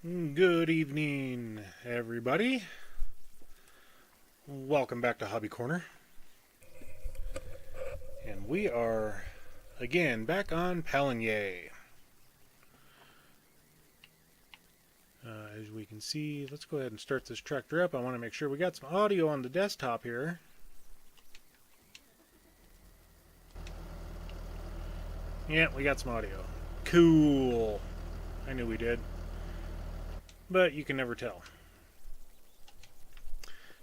Good evening, everybody. Welcome back to Hobby Corner. And we are, again, back on Pallegney. As we can see, let's go ahead and start this tractor up. I want to make sure we got some audio on the desktop here. Yeah, we got some audio. Cool. I knew we did. But you can never tell.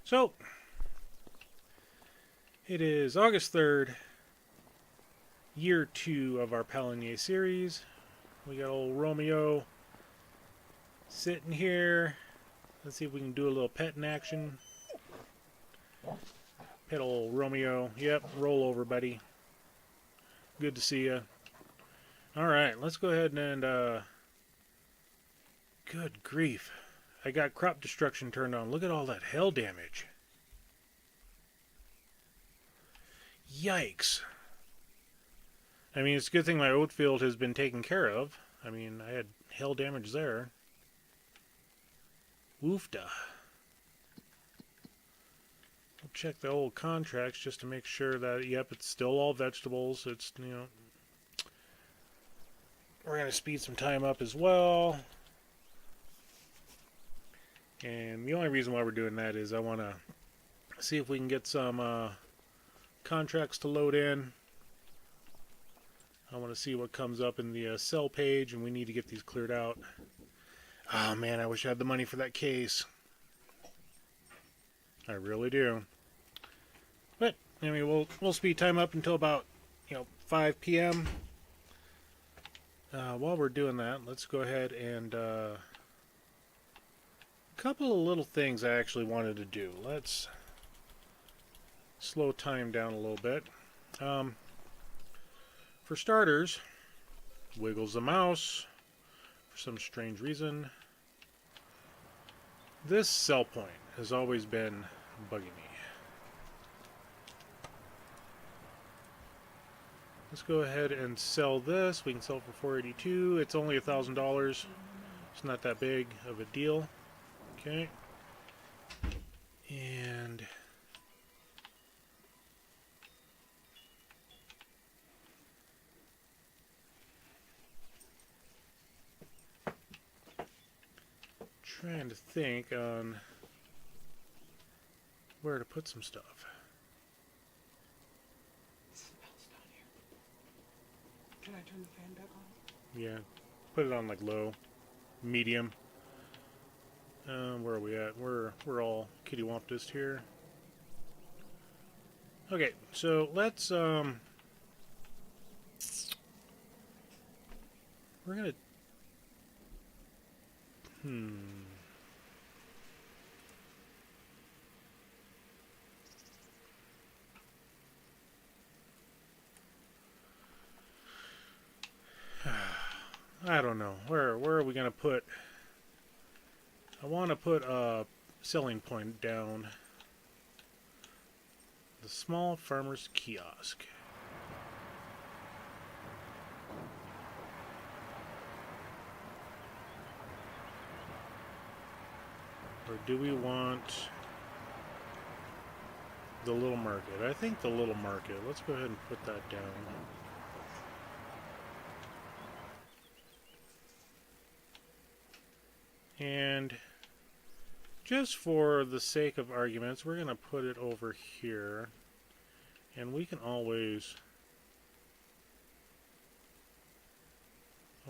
So, it is August 3rd, year 2 of our Pallegney series. We got old Romeo sitting here. Let's see if we can do a little petting action. Pet old Romeo. Yep, roll over, buddy. Good to see you. Alright, let's go ahead and, good grief. I got crop destruction turned on. Look at all that hail damage. Yikes. I mean, it's a good thing my oat field has been taken care of. I mean, I had hail damage there. Woofda. I'll check the old contracts just to make sure that, yep, it's still all vegetables. It's, you know, we're going to speed some time up as well. And the only reason why we're doing that is I want to see if we can get some contracts to load in. I want to see what comes up in the sell page, and we need to get these cleared out. Oh man, I wish I had the money for that case. I really do. But I mean, we'll speed time up until about 5 p.m. While we're doing that, let's go ahead and a couple of little things I actually wanted to do. Let's slow time down a little bit. For starters, wiggles the mouse for some strange reason. This sell point has always been bugging me. Let's go ahead and sell this. We can sell it for $482. It's only $1,000. It's not that big of a deal. Okay. And trying to think on where to put some stuff. Can I turn the fan back on? Yeah, put it on like low, medium. Where are we at? We're all kittywampus here. Okay, so let's we're gonna I don't know. Where are we gonna put? I want to put a selling point down. The small farmer's kiosk. Or do we want the little market? I think the little market. Let's go ahead and put that down. And just for the sake of arguments, we're going to put it over here. And we can always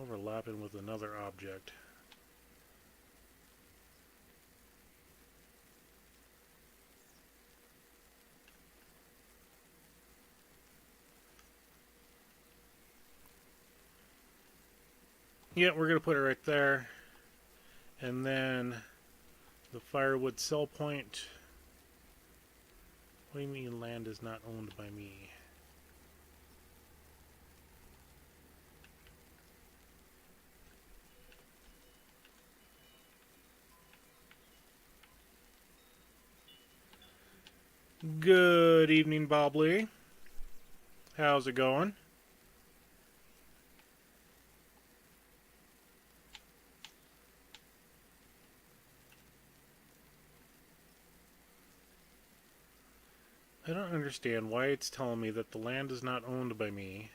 overlap it with another object. Yeah, we're going to put it right there. And then the firewood sell point. What do you mean land is not owned by me? Good evening, Bob Lee. How's it going? I don't understand why it's telling me that the land is not owned by me.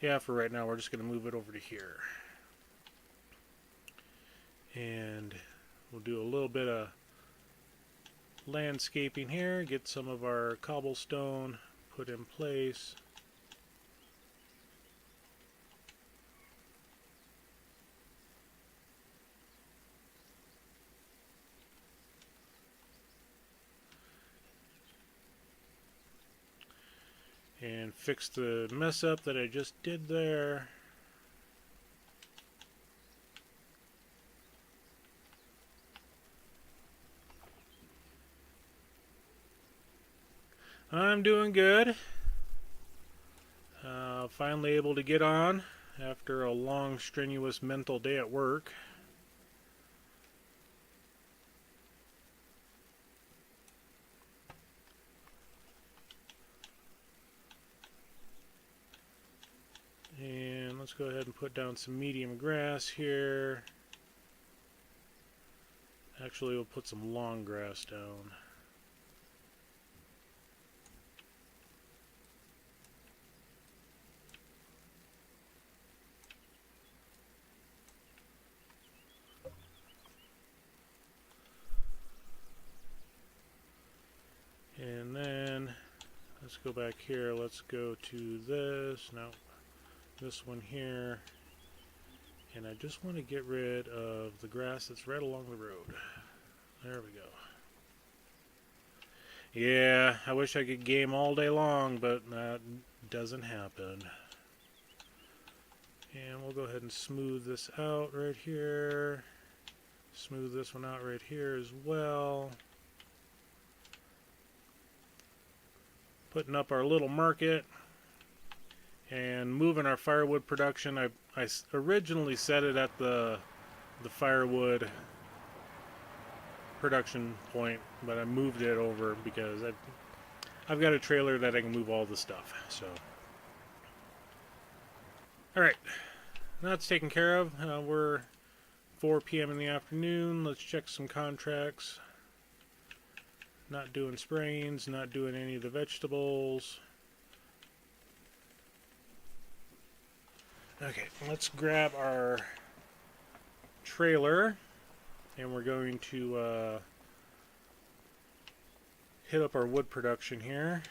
Yeah, for right now, we're just going to move it over to here. And we'll do a little bit of landscaping here, get some of our cobblestone put in place. And fix the mess up that I just did there. I'm doing good. Finally able to get on after a long, strenuous mental day at work. And let's go ahead and put down some medium grass here. Actually, we'll put some long grass down. And then let's go back here. Let's go to this. No, this one here. And I just want to get rid of the grass that's right along the road. There we go. Yeah, I wish I could game all day long, but that doesn't happen. And we'll go ahead and smooth this out right here. Smooth this one out right here as well. Putting up our little market and moving our firewood production. I originally set it at the firewood production point, but I moved it over because I've got a trailer that I can move all the stuff. So, all right, that's taken care of. We're 4 p.m. in the afternoon. Let's check some contracts. Not doing sprayings, not doing any of the vegetables. Okay, let's grab our trailer and we're going to hit up our wood production here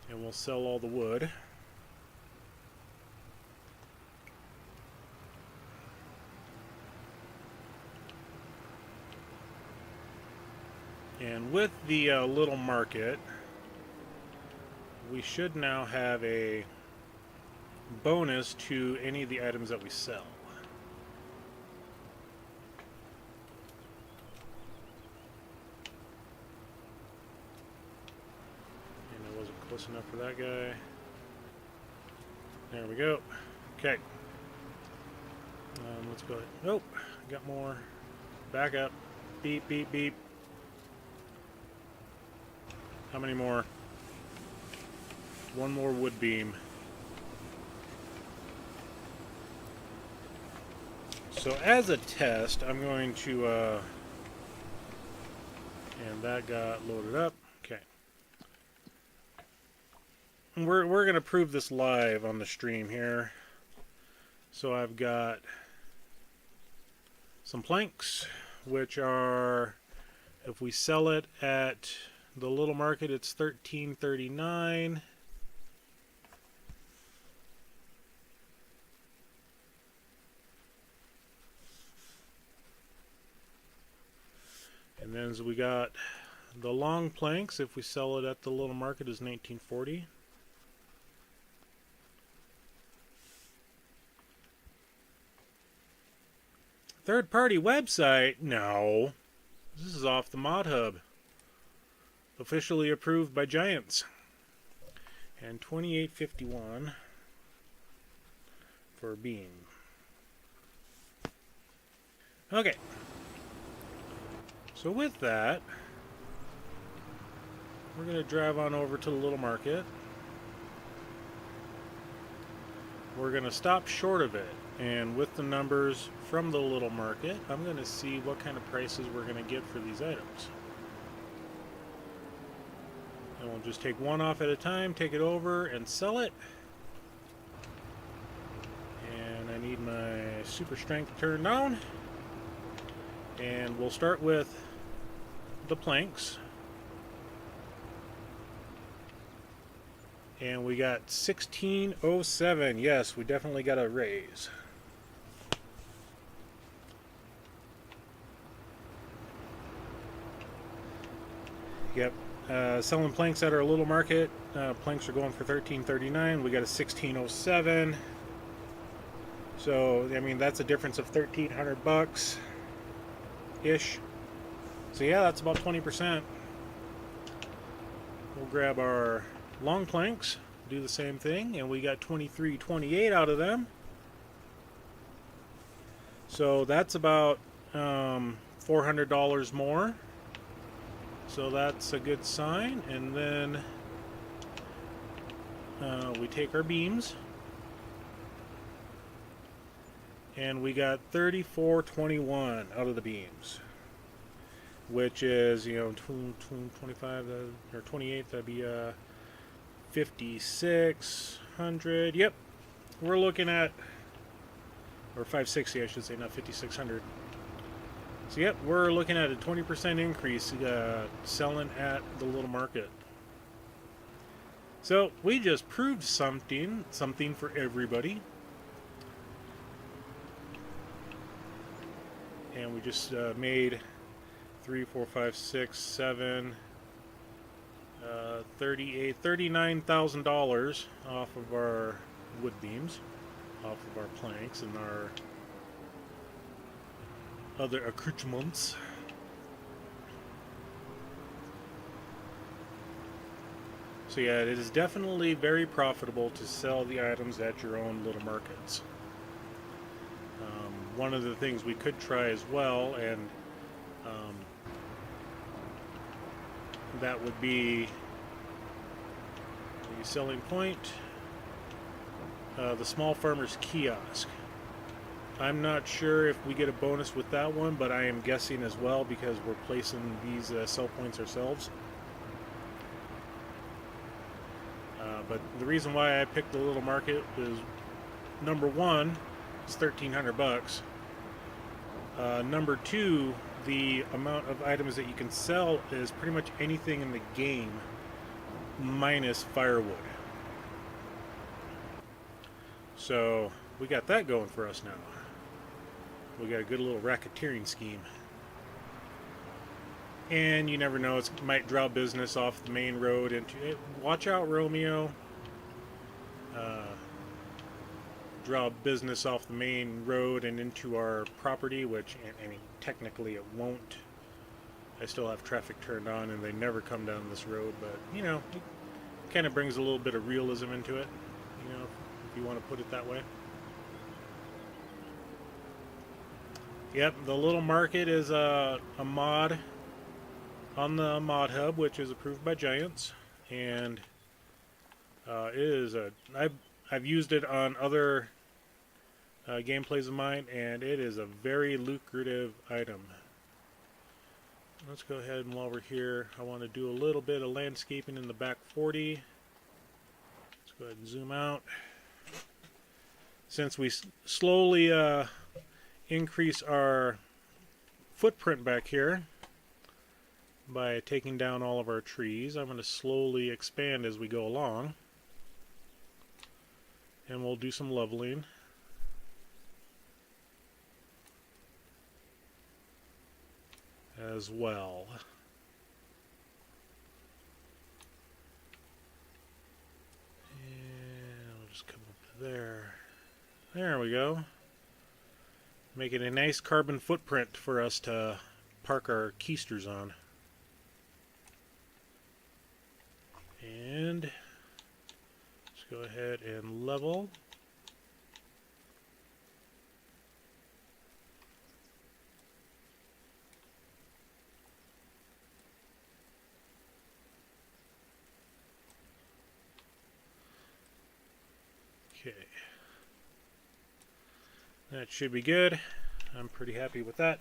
and we'll sell all the wood. And with the little market, we should now have a bonus to any of the items that we sell. And I wasn't close enough for that guy. There we go. Okay. Let's go ahead. Nope. Got more. Back up. Beep, beep, beep. How many more? One more wood beam. So as a test, I'm going to, and that got loaded up. Okay. We're going to prove this live on the stream here. So I've got some planks, which are, if we sell it at the little market, it's $13.39. And then we got the long planks, if we sell it at the little market, is $19.40. Third-party website? No. This is off the Mod Hub. Officially approved by Giants. And $28.51 for a beam. Okay. So with that, we're going to drive on over to the little market. we're going to stop short of it. And with the numbers from the little market, I'm going to see what kind of prices we're going to get for these items. And we'll just take one off at a time, take it over, and sell it. And I need my super strength turned on. And we'll start with the planks. And we got 1607. Yes, we definitely got a raise. Yep. Selling planks at our little market. Planks are going for $13.39. We got a 1607. So I mean that's a difference of $1,300 ish. So yeah, that's about 20%. We'll grab our long planks, do the same thing, and we got $23.28 out of them. So that's about $400 more. So that's a good sign. And then we take our beams, and we got $34.21 out of the beams, which is, you know, 25 or 28. That'd be 5,600. Yep, we're looking at, or 560, I should say, not 5,600. So yep, we're looking at a 20% increase selling at the little market. So we just proved something for everybody. And we just made 3, 4, 5, 6, 7, $39,000 off of our wood beams, off of our planks and our other accoutrements. So yeah, it is definitely very profitable to sell the items at your own little markets. One of the things we could try as well, and that would be the selling point, the small farmer's kiosk. I'm not sure if we get a bonus with that one, but I am guessing as well because we're placing these sell points ourselves. But the reason why I picked the little market is, number one, it's $1,300. Number two, the amount of items that you can sell is pretty much anything in the game minus firewood. So we got that going for us now. We got a good little racketeering scheme. And you never know, it might draw business off the main road into it. Watch out, Romeo. Draw business off the main road and into our property, which, I mean, technically it won't. I still have traffic turned on and they never come down this road, but, you know, it kind of brings a little bit of realism into it, you know, if you want to put it that way. Yep, the little market is a mod on the mod hub, which is approved by Giants, and it is I've used it on other gameplays of mine, and it is a very lucrative item. Let's go ahead, and while we're here, I want to do a little bit of landscaping in the back 40. Let's go ahead and zoom out. Since we slowly increase our footprint back here by taking down all of our trees, I'm going to slowly expand as we go along, and we'll do some leveling. As well. And I'll just come up to there. There we go. Making a nice carbon footprint for us to park our keisters on. And let's go ahead and level. Okay. That should be good. I'm pretty happy with that.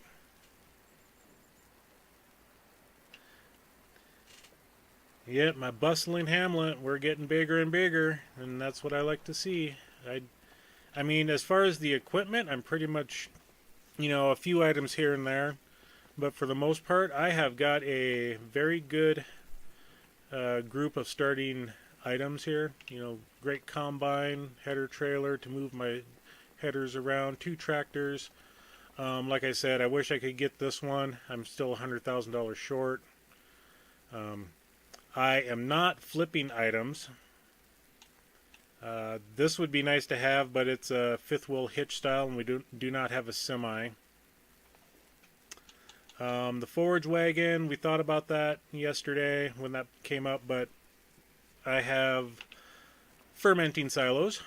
Yep, my bustling hamlet, we're getting bigger and bigger, and that's what I like to see. I mean, as far as the equipment, I'm pretty much, a few items here and there, but for the most part, I have got a very good group of starting items here. Great combine, header trailer to move my headers around, 2 tractors. Like I said, I wish I could get this one. I'm still $100,000 short. I am not flipping items. This would be nice to have, but it's a 5th wheel hitch style, and we do not have a semi. The forage wagon, we thought about that yesterday when that came up, but I have fermenting silos,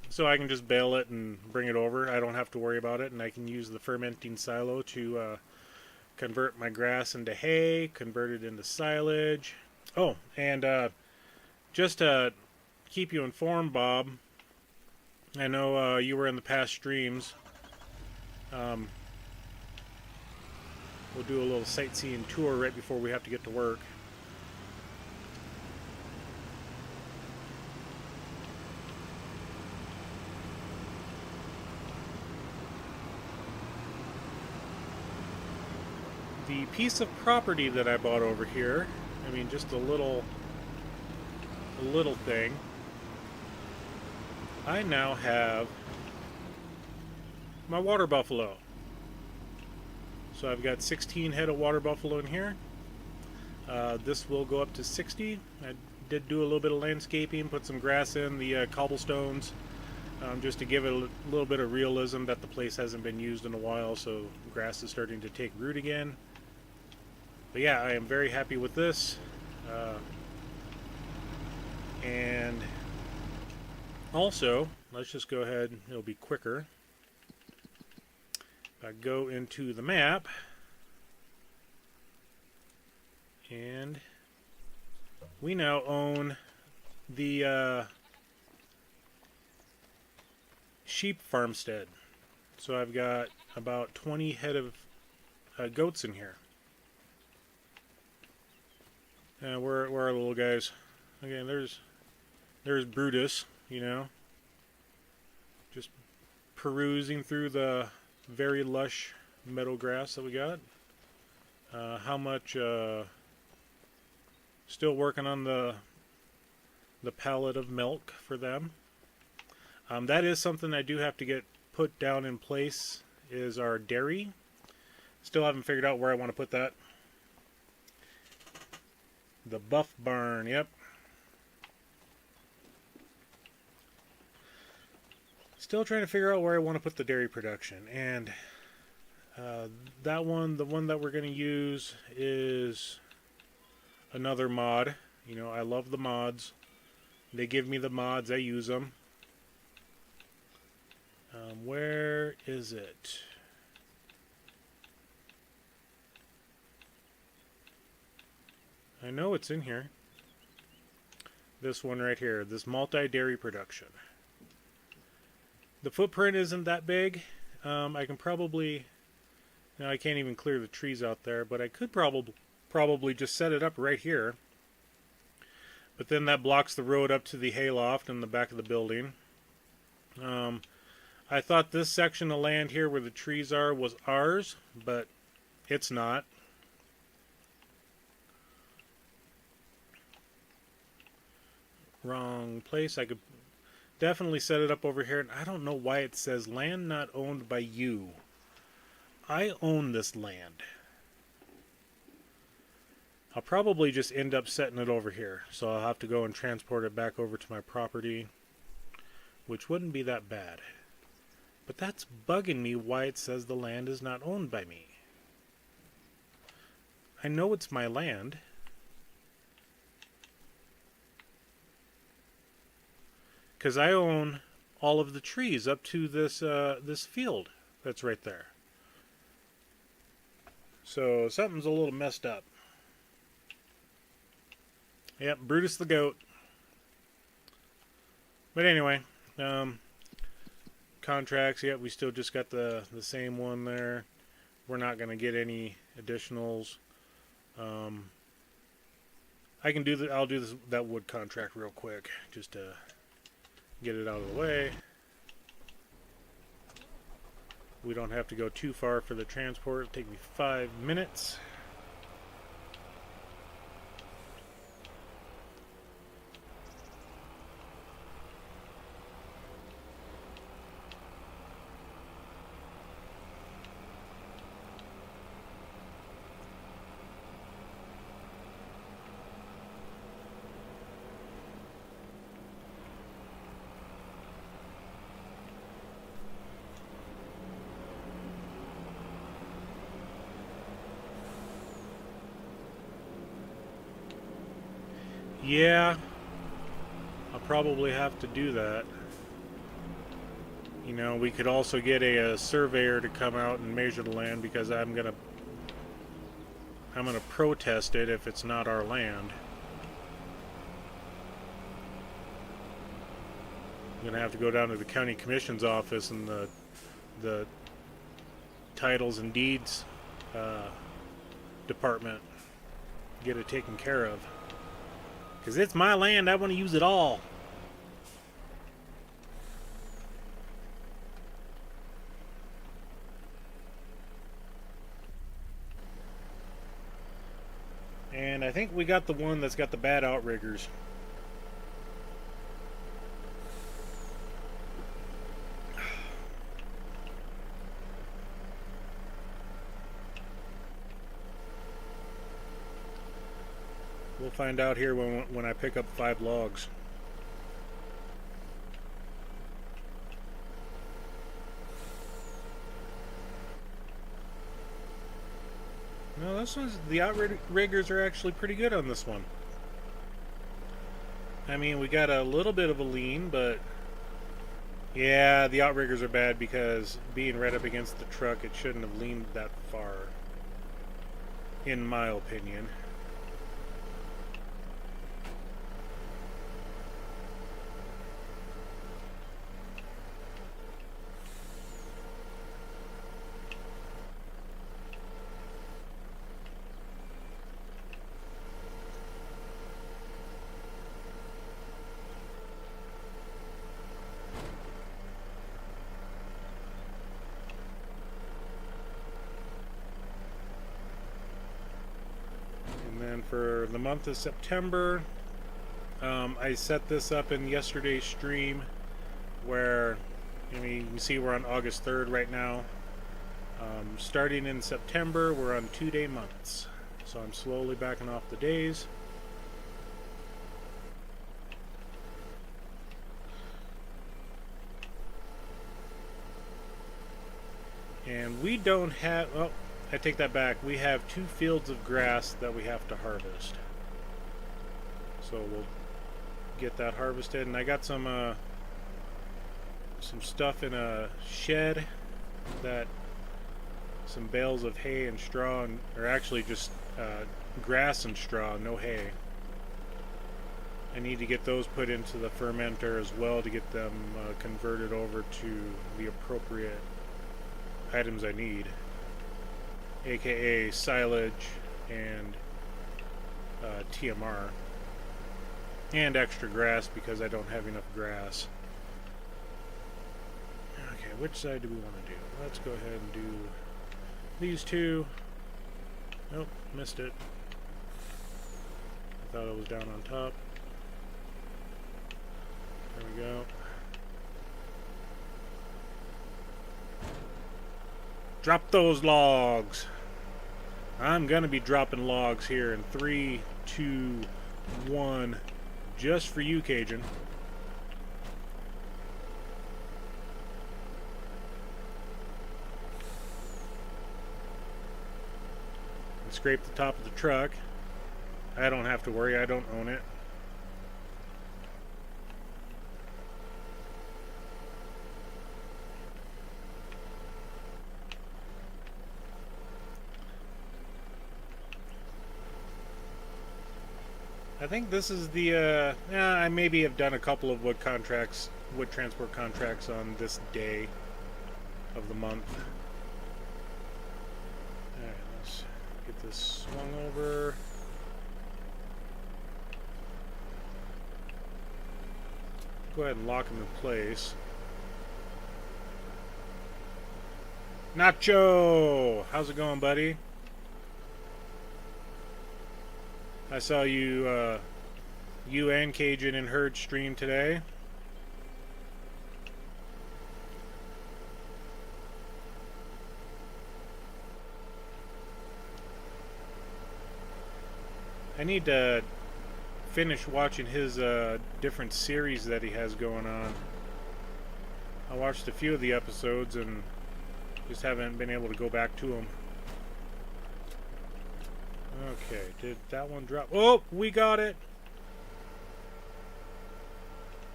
so I can just bale it and bring it over. I don't have to worry about it, and I can use the fermenting silo to convert my grass into hay, convert it into silage. Oh, and just to keep you informed, Bob, I know you were in the past streams. We'll do a little sightseeing tour right before we have to get to work. The piece of property that I bought over here, I mean, just a little thing. I now have my water buffalo. So I've got 16 head of water buffalo in here. This will go up to 60. I did do a little bit of landscaping, put some grass in the cobblestones, just to give it a little bit of realism that the place hasn't been used in a while, so grass is starting to take root again. But yeah, I am very happy with this. And also, let's just go ahead, it'll be quicker. If I go into the map, and we now own the sheep farmstead. So I've got about 20 head of goats in here. Where are the little guys? Again, there's Brutus, just perusing through the very lush meadow grass that we got. How much? Still working on the pallet of milk for them. That is something I do have to get put down in place. Is our dairy? Still haven't figured out where I want to put that. The buff barn, yep. Still trying to figure out where I want to put the dairy production. And that one, the one that we're going to use is another mod. I love the mods. They give me the mods, I use them. Where is it? I know it's in here. This one right here, this multi-dairy production. The footprint isn't that big. I can probably, I can't even clear the trees out there, but I could probably just set it up right here. But then that blocks the road up to the hayloft in the back of the building. I thought this section of land here where the trees are was ours, but it's not. Wrong place. I could definitely set it up over here, and I don't know why it says land not owned by you. I own this land. I'll probably just end up setting it over here, so I'll have to go and transport it back over to my property, which wouldn't be that bad. But that's bugging me why it says the land is not owned by me. I know it's my land. Because I own all of the trees up to this this field that's right there. So something's a little messed up. Yep, Brutus the goat. But anyway, contracts. Yet we still just got the same one there. We're not going to get any additionals. I can do that. I'll do that wood contract real quick just to get it out of the way. We don't have to go too far for the transport. It'll take me 5 minutes. Yeah, I'll probably have to do that. You know, we could also get a surveyor to come out and measure the land, because I'm gonna protest it if it's not our land. I'm gonna have to go down to the county commission's office and the titles and deeds department, get it taken care of. Because it's my land, I want to use it all. And I think we got the one that's got the bad outriggers. We'll find out here when I pick up 5 logs. No, this one's, the outriggers are actually pretty good on this one. I mean, we got a little bit of a lean, but yeah, the outriggers are bad because being right up against the truck, it shouldn't have leaned that far, in my opinion. For the month of September, I set this up in yesterday's stream where, I mean, you can see we're on August 3rd right now. Starting in September, we're on 2-day months. So I'm slowly backing off the days. And we don't have, oh, I take that back. We have 2 fields of grass that we have to harvest. So we'll get that harvested. And I got some stuff in a shed, that some bales of hay and straw, or actually just grass and straw, no hay. I need to get those put into the fermenter as well to get them converted over to the appropriate items I need, aka silage and TMR, and extra grass because I don't have enough grass. Okay, which side do we want to do? Let's go ahead and do these 2. Nope, missed it. I thought it was down on top. There we go. Drop those logs. I'm gonna be dropping logs here in 3, 2, 1, just for you, Cajun. And scrape the top of the truck. I don't have to worry, I don't own it. I think this is the, I maybe have done a couple of wood contracts wood transport contracts on this day of the month. Alright, let's get this swung over. Go ahead and lock them in place. Nacho! How's it going, buddy? I saw you, you and Cajun and Herd stream today. I need to finish watching his different series that he has going on. I watched a few of the episodes and just haven't been able to go back to them. Okay, did that one drop? Oh, we got it!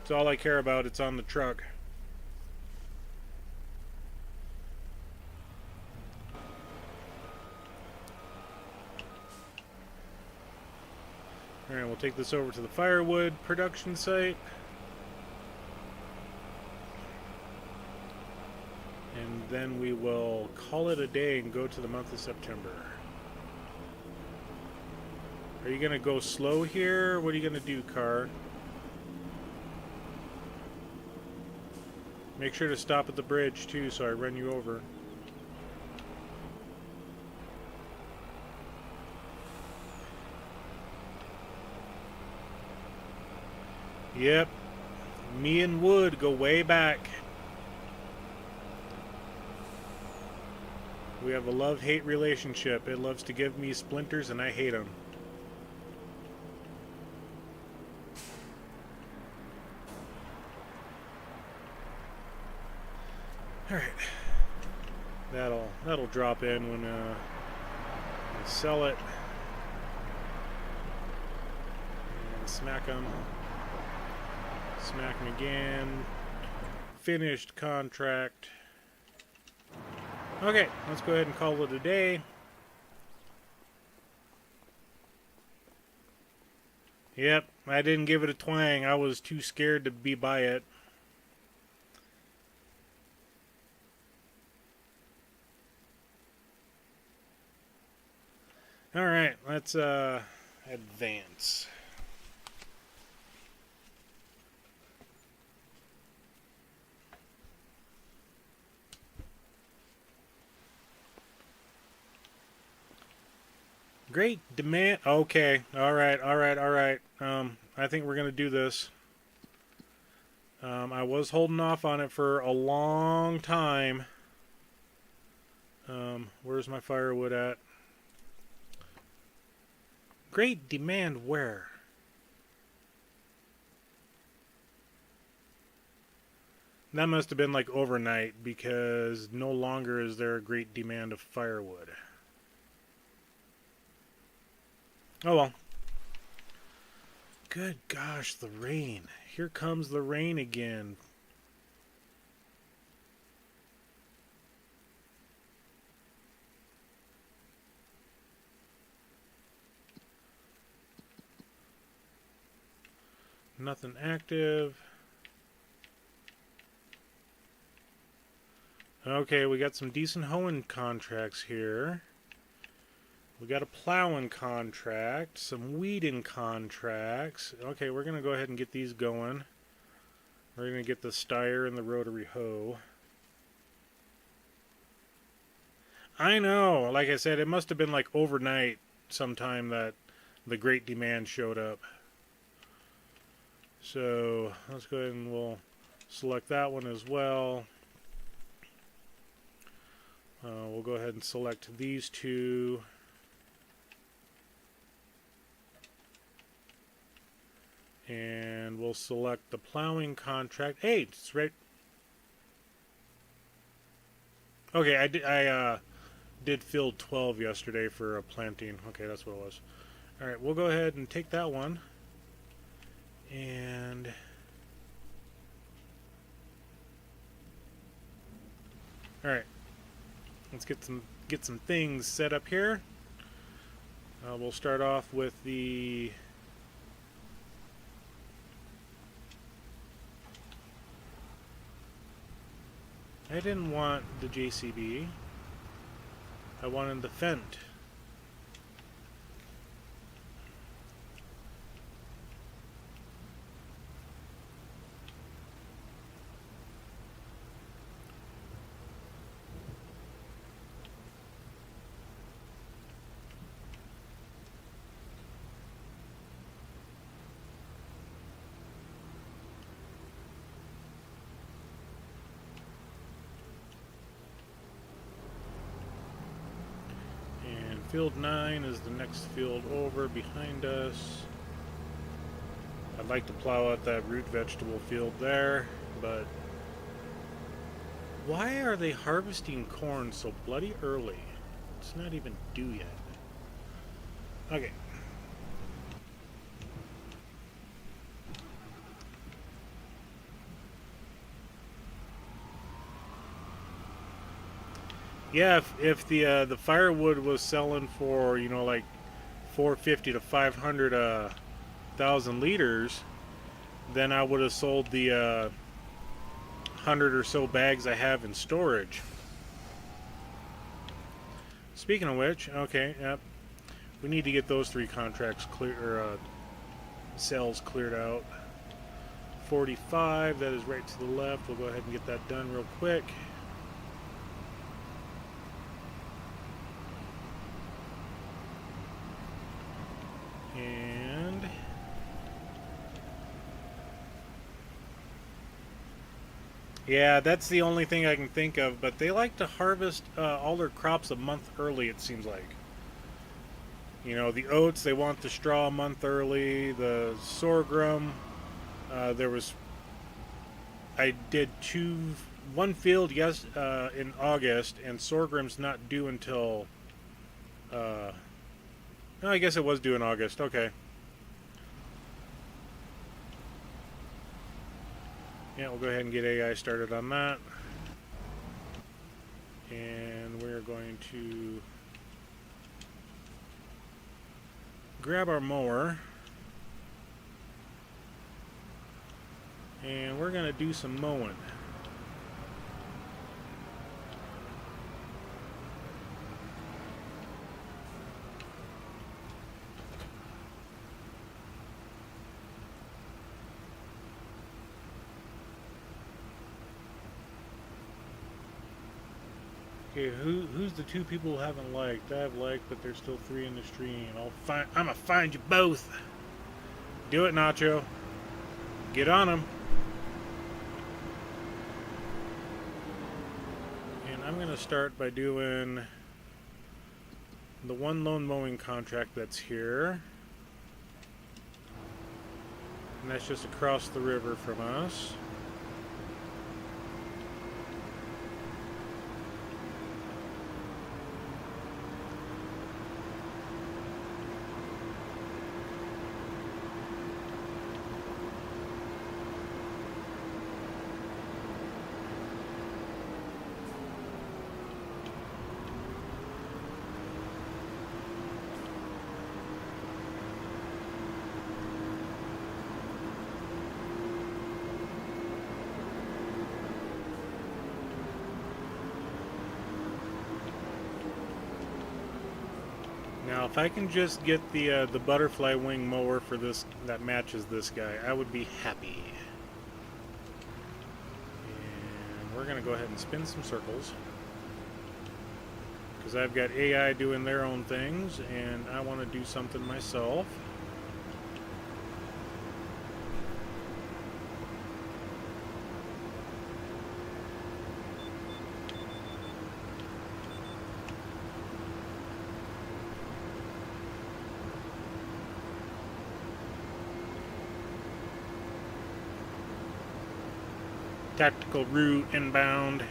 It's all I care about. It's on the truck. Alright, we'll take this over to the firewood production site. And then we will call it a day and go to the month of September. Are you going to go slow here? What are you going to do, car? Make sure to stop at the bridge, too, so I run you over. Yep. Me and Wood go way back. We have a love-hate relationship. It loves to give me splinters and I hate them. Alright. That'll drop in when we sell it. And smack them. Smack them again. Finished contract. Okay, let's go ahead and call it a day. Yep, I didn't give it a twang. I was too scared to be by it. Alright, let's advance. Great demand. Okay. All right. I think we're going to do this. I was holding off on it for a long time. Where's my firewood at? Great demand where? That must have been like overnight, because no longer is there a great demand of firewood. Oh well. Good gosh, the rain. Here comes the rain again. Nothing active. Okay, we got some decent hoeing contracts here. We got a plowing contract, some weeding contracts. Okay, we're going to go ahead and get these going. We're going to get the Steyr and the rotary hoe. I know, like I said, it must have been like overnight sometime that the great demand showed up. So, let's go ahead and we'll select that one as well. We'll go ahead and select these two. And we'll select the plowing contract. Hey, it's right. Okay, I did field 12 yesterday for a planting. Okay, that's what it was. All right, we'll go ahead and take that one. And all right, let's get some things set up here. We'll start off with the I didn't want the JCB. I wanted the Fendt. Field 9 is the next field over behind us. I'd like to plow out that root vegetable field there, but why are they harvesting corn so bloody early? It's not even due yet. Okay. Yeah, if the firewood was selling for, you know, like 450 to 500 thousand liters, then I would have sold the 100 or so bags I have in storage. Speaking of which, okay, yep, we need to get those 3 contracts clear, or cells cleared out. 45, that is right to the left. We'll go ahead and get that done real quick. And yeah, that's the only thing I can think of, but they like to harvest all their crops a month early, it seems like. You know, the oats, they want the straw a month early. The sorghum, I did one field in August, and sorghum's not due until no, I guess it was due in August. Okay. Yeah, we'll go ahead and get AI started on that. And we're going to grab our mower. And we're going to do some mowing. Okay, who's the 2 people who haven't liked? I've liked, but there's still 3 in the stream. I'm gonna find you both. Do it, Nacho. Get on them. And I'm gonna start by doing the one lone mowing contract that's here. And that's just across the river from us. Now, if I can just get the butterfly wing mower for this that matches this guy, I would be happy. And we're gonna go ahead and spin some circles because I've got AI doing their own things, and I want to do something myself. Tactical route inbound.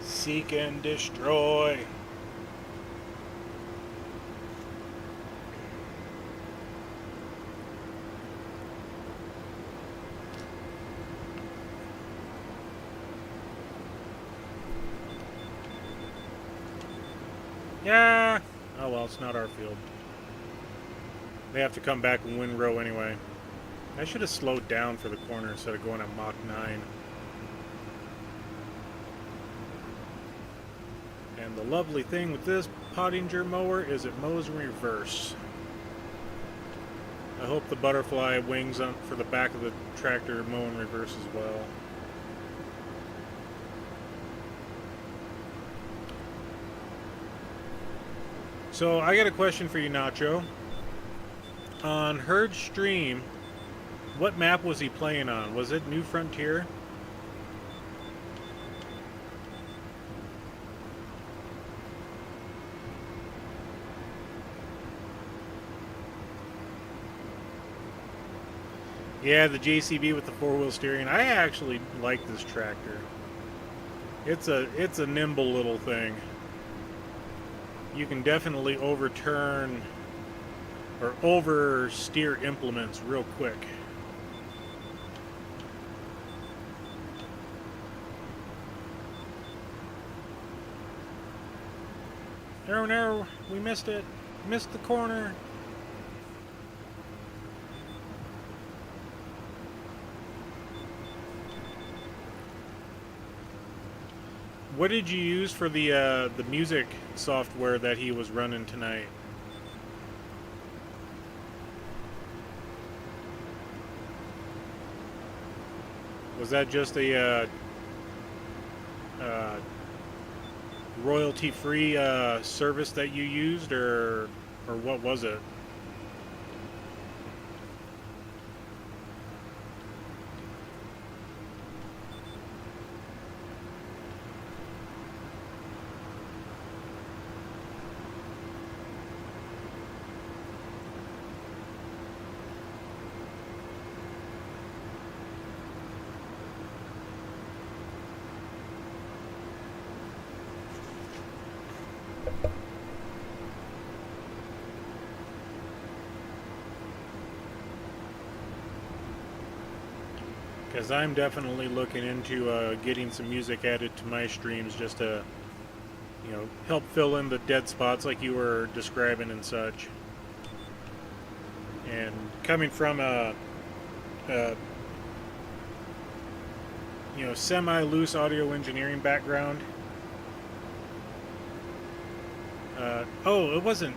Seek and destroy. Yeah. Oh well, it's not our field. They have to come back and win row anyway. I should have slowed down for the corner instead of going at Mach 9. And the lovely thing with this Pottinger mower is it mows in reverse. I hope the butterfly wings on for the back of the tractor mow in reverse as well. So I got a question for you, Nacho. On Herd's stream, what map was he playing on? Was it New Frontier? Yeah, the JCB with the four-wheel steering. I actually like this tractor. It's a nimble little thing. You can definitely overturn or oversteer implements real quick. Oh no, we missed it. Missed the corner. What did you use for the music software that he was running tonight? Was that just a royalty-free service that you used, or what was it? Because I'm definitely looking into getting some music added to my streams just to, you know, help fill in the dead spots like you were describing and such. And coming from a you know, semi-loose audio engineering background. Oh, it wasn't.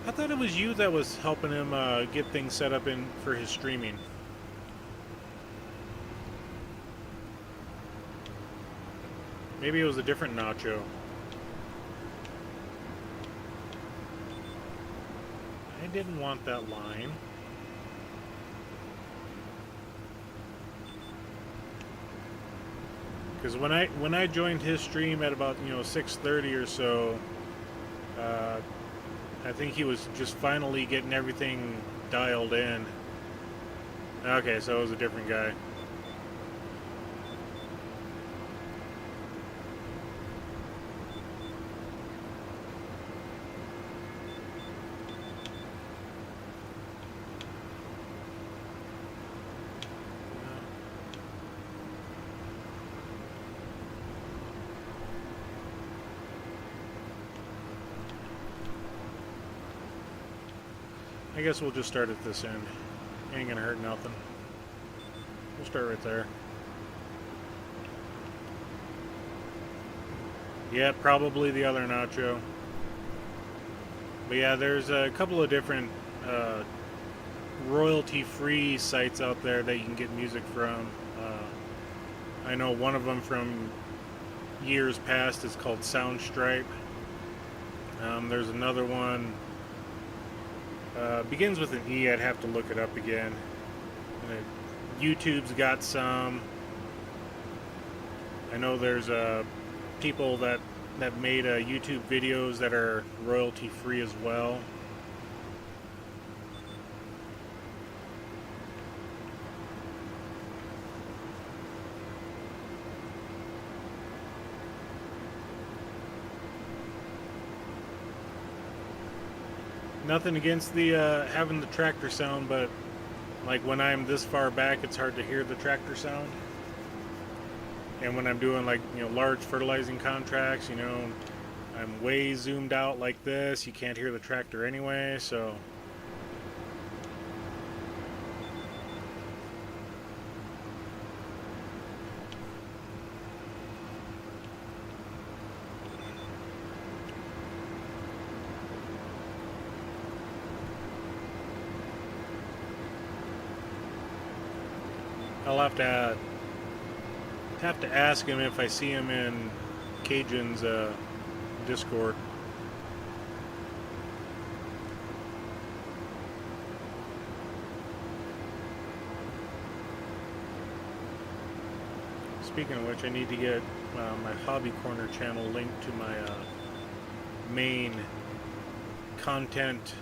I thought it was you that was helping him get things set up for his streaming. Maybe it was a different Nacho. I didn't want that line. Because when I joined his stream at about 6:30 or so, I think he was just finally getting everything dialed in. Okay, so it was a different guy. I guess we'll just start at this end. Ain't gonna hurt nothing. We'll start right there. Yeah, probably the other Nacho. But yeah, there's a couple of different royalty-free sites out there that you can get music from. I know one of them from years past is called Soundstripe. There's another one. Begins with an E. I'd have to look it up again. YouTube's got some. I know there's people that made YouTube videos that are royalty free as well. Nothing against the having the tractor sound, but like when I'm this far back, it's hard to hear the tractor sound. And when I'm doing like large fertilizing contracts, I'm way zoomed out like this. You can't hear the tractor anyway, so. I'll have to ask him if I see him in Cajun's Discord. Speaking of which, I need to get my Hobby Corner channel linked to my main content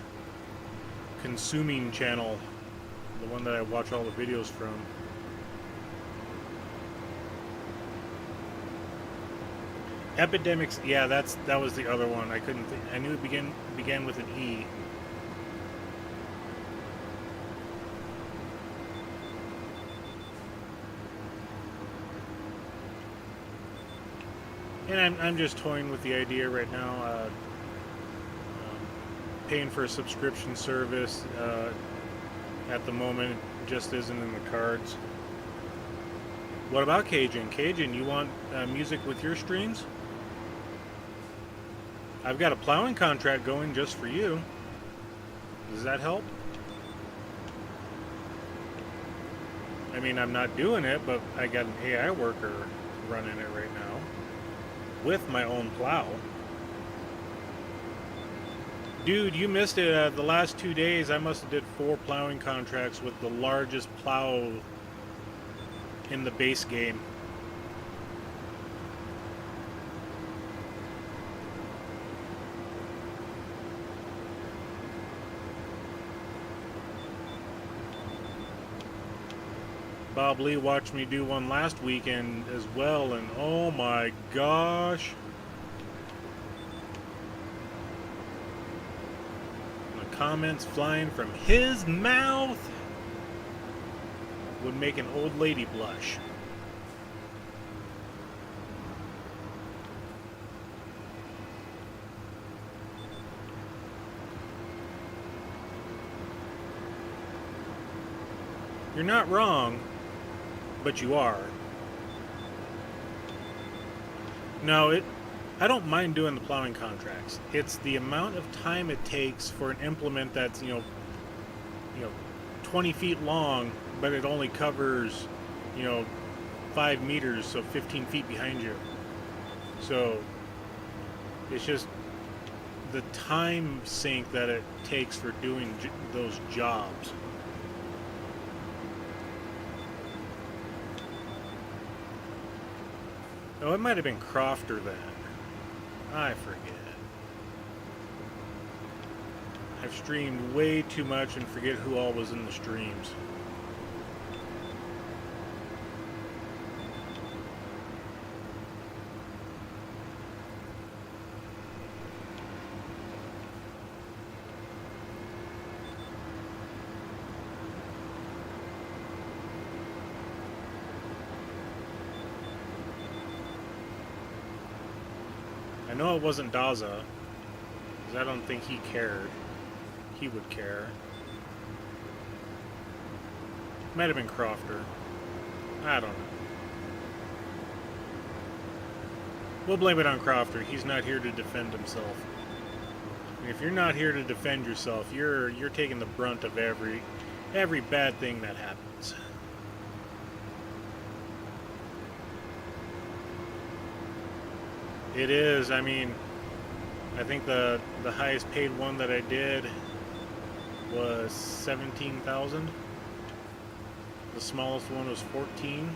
consuming channel, the one that I watch all the videos from. Epidemics, yeah, that was the other one. I couldn't think. I knew it began with an E. And I'm just toying with the idea right now, paying for a subscription service. At the moment, it just isn't in the cards. What about Cajun? Cajun, you want music with your streams? I've got a plowing contract going just for you. Does that help? I mean, I'm not doing it, but I got an AI worker running it right now with my own plow. Dude, you missed it. The last 2 days, I must have did 4 plowing contracts with the largest plow in the base game. Bob Lee watched me do one last weekend as well, and oh my gosh. The comments flying from his mouth would make an old lady blush. You're not wrong, but you are. No, I don't mind doing the plowing contracts. It's the amount of time it takes for an implement that's, 20 feet long, but it only covers, 5 meters, so 15 feet behind you. So it's just the time sink that it takes for doing those jobs. Oh, it might have been Crofter then. I forget. I've streamed way too much and forget who all was in the streams. I know it wasn't Daza, because I don't think he cared. He would care. Might have been Crofter. I don't know. We'll blame it on Crofter. He's not here to defend himself. And if you're not here to defend yourself, you're taking the brunt of every bad thing that happens. It is. I mean, I think the highest paid one that I did was 17,000. The smallest one was 14.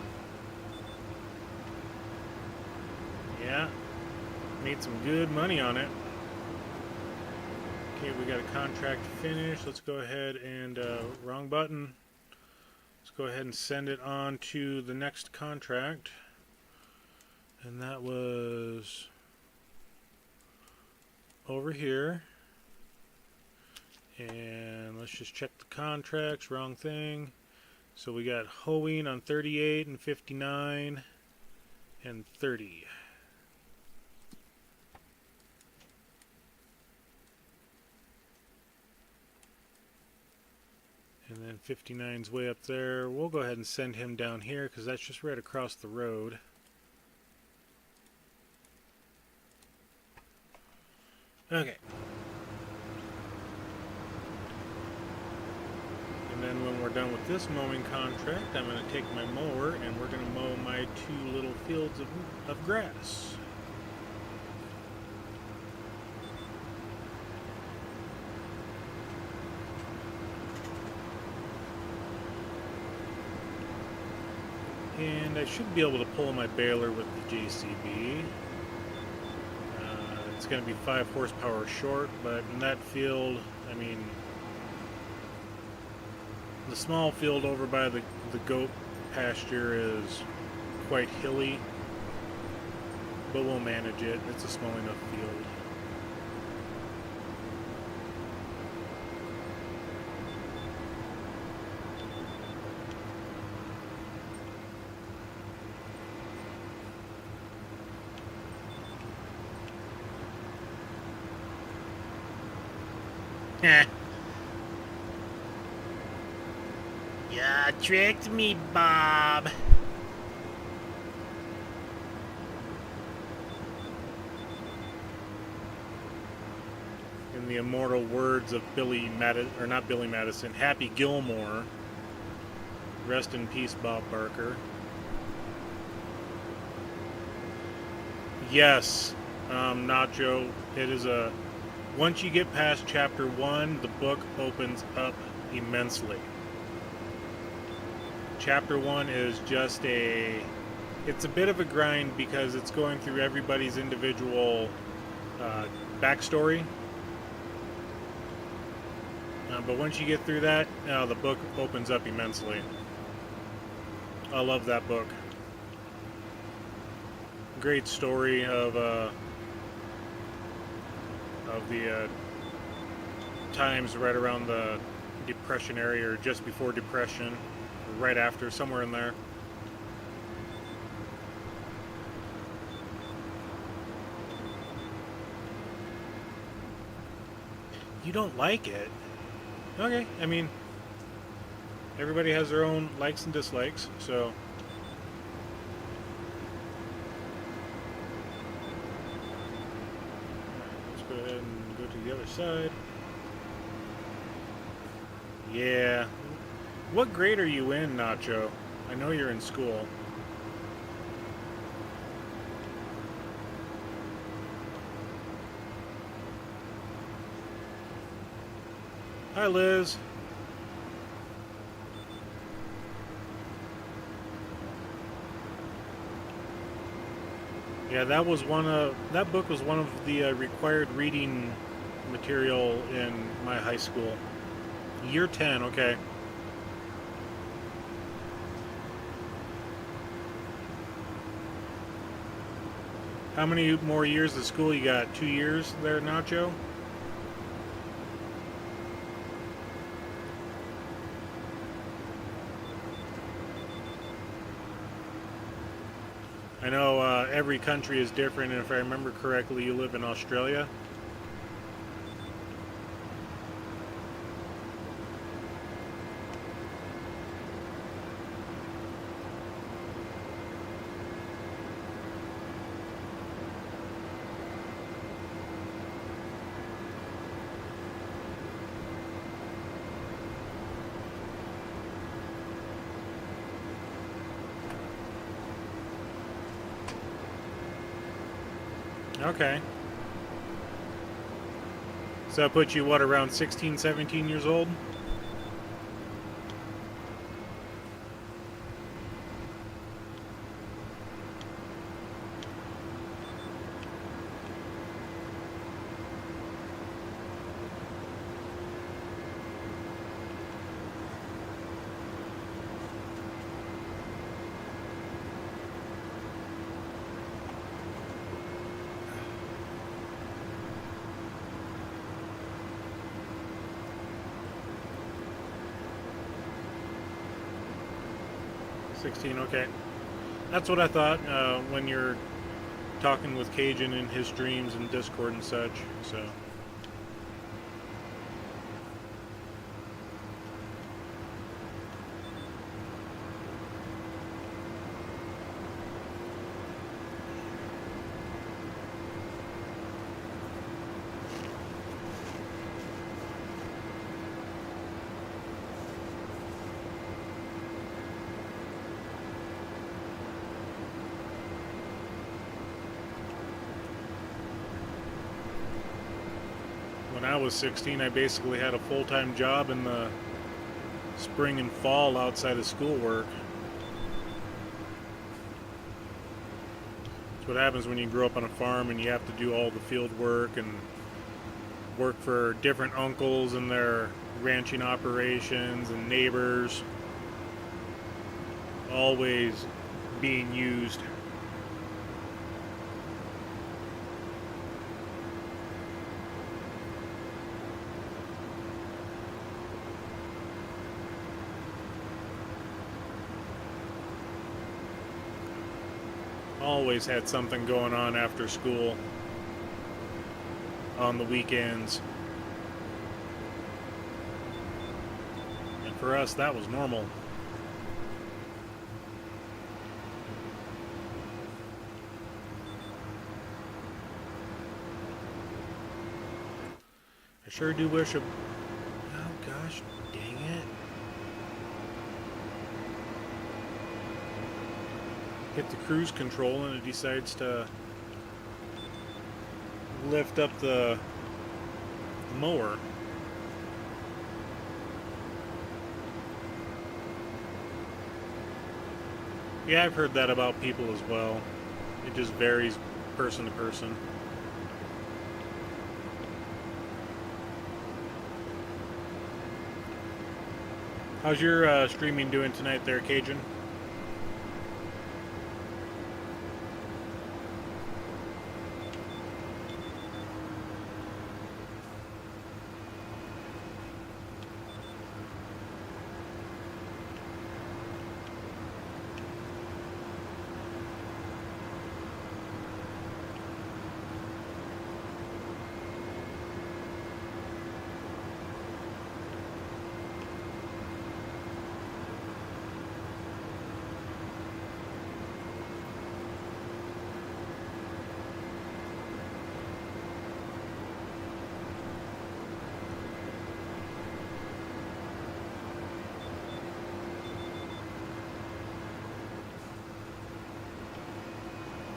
Yeah, made some good money on it. Okay, we got a contract finished. Let's go ahead and wrong button. Let's go ahead and send it on to the next contract. And that was over here. And let's just check the contracts. Wrong thing. So we got hoeing on 38 and 59 and 30. And then 59's way up there. We'll go ahead and send him down here because that's just right across the road. Okay. And then when we're done with this mowing contract, I'm going to take my mower and we're going to mow my 2 little fields of grass. And I should be able to pull my baler with the JCB. It's going to be 5 horsepower short, but in that field, I mean, the small field over by the goat pasture is quite hilly, but we'll manage it. It's a small enough field. Ya tricked me, Bob. In the immortal words of Happy Gilmore. Rest in peace, Bob Barker. Yes, Nacho, it is a... Once you get past chapter 1, the book opens up immensely. Chapter 1 is just it's a bit of a grind because it's going through everybody's individual backstory. But once you get through that, the book opens up immensely. I love that book. Great story of the times right around the Depression area, or just before Depression, or right after, somewhere in there. You don't like it? Okay, I mean, everybody has their own likes and dislikes, so... Let's go ahead and go to the other side. Yeah. What grade are you in, Nacho? I know you're in school. Hi, Liz. Yeah, that book was one of the required reading material in my high school. Year 10, okay. How many more years of school you got? 2 years there, Nacho? I know every country is different, and if I remember correctly, you live in Australia. Okay. So that puts you, what, around 16, 17 years old? Okay. That's what I thought when you're talking with Cajun in his streams and Discord and such, so... I was 16, I basically had a full-time job in the spring and fall outside of schoolwork. That's what happens when you grow up on a farm and you have to do all the field work and work for different uncles and their ranching operations and neighbors. Always being used. Always had something going on after school on the weekends. And for us, that was normal. I sure do wish a... Oh gosh, dang it. Hit the cruise control and it decides to lift up the mower. Yeah, I've heard that about people as well. It just varies person to person. How's your streaming doing tonight there, Cajun?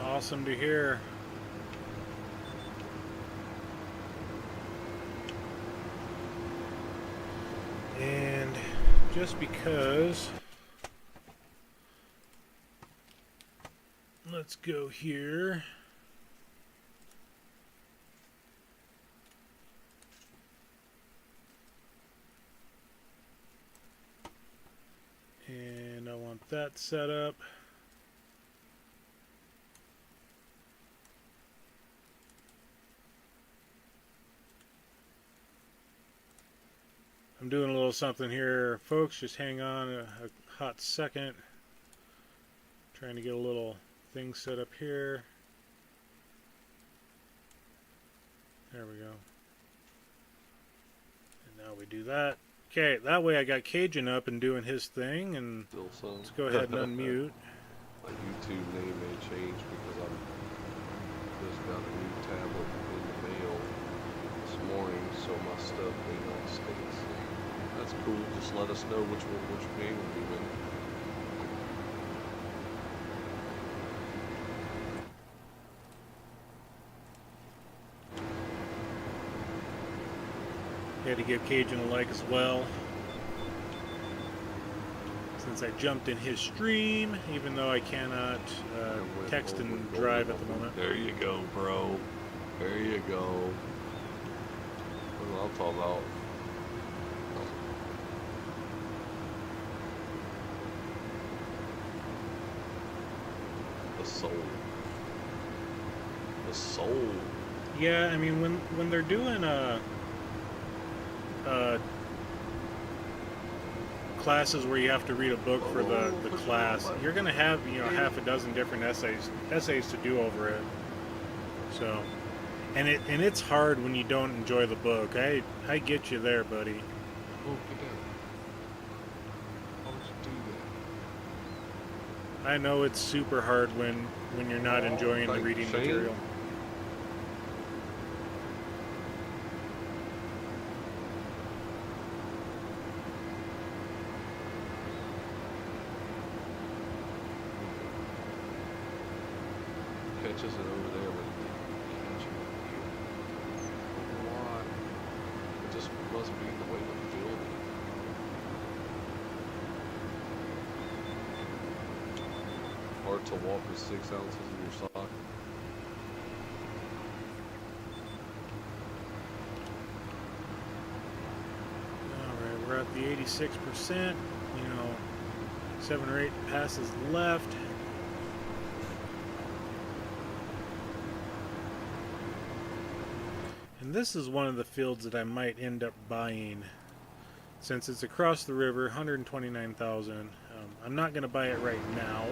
Awesome to hear. And just because, let's go here. And I want that set up. I'm doing a little something here, folks. Just hang on a hot second. Trying to get a little thing set up here. There we go. And now we do that. Okay, that way I got Cajun up and doing his thing, and let's go ahead and unmute. My YouTube name may change because I just got a new tablet in the mail this morning, so my stuff may not stay the same. That's cool. Just let us know which game we're doing. Had to give Cajun a like as well, since I jumped in his stream, even though I cannot text and drive at the moment. There you go, bro. There you go. What am I talking about? The soul. The soul. Yeah, I mean, when they're doing classes where you have to read a book for the class, you're gonna have, you know, half a dozen different essays to do over it. So, and it's hard when you don't enjoy the book. I get you there, buddy. Oh, get down. How would you do that? I know it's super hard when you're not enjoying the reading material. Catches it over there, but it didn't catch it here. Why? Must be the way the field. Hard to walk with 6 ounces in your sock. Alright, we're at the 86%. You know, 7 or 8 passes left. And this is one of the fields that I might end up buying. Since it's across the river, 129,000. I'm not going to buy it right now.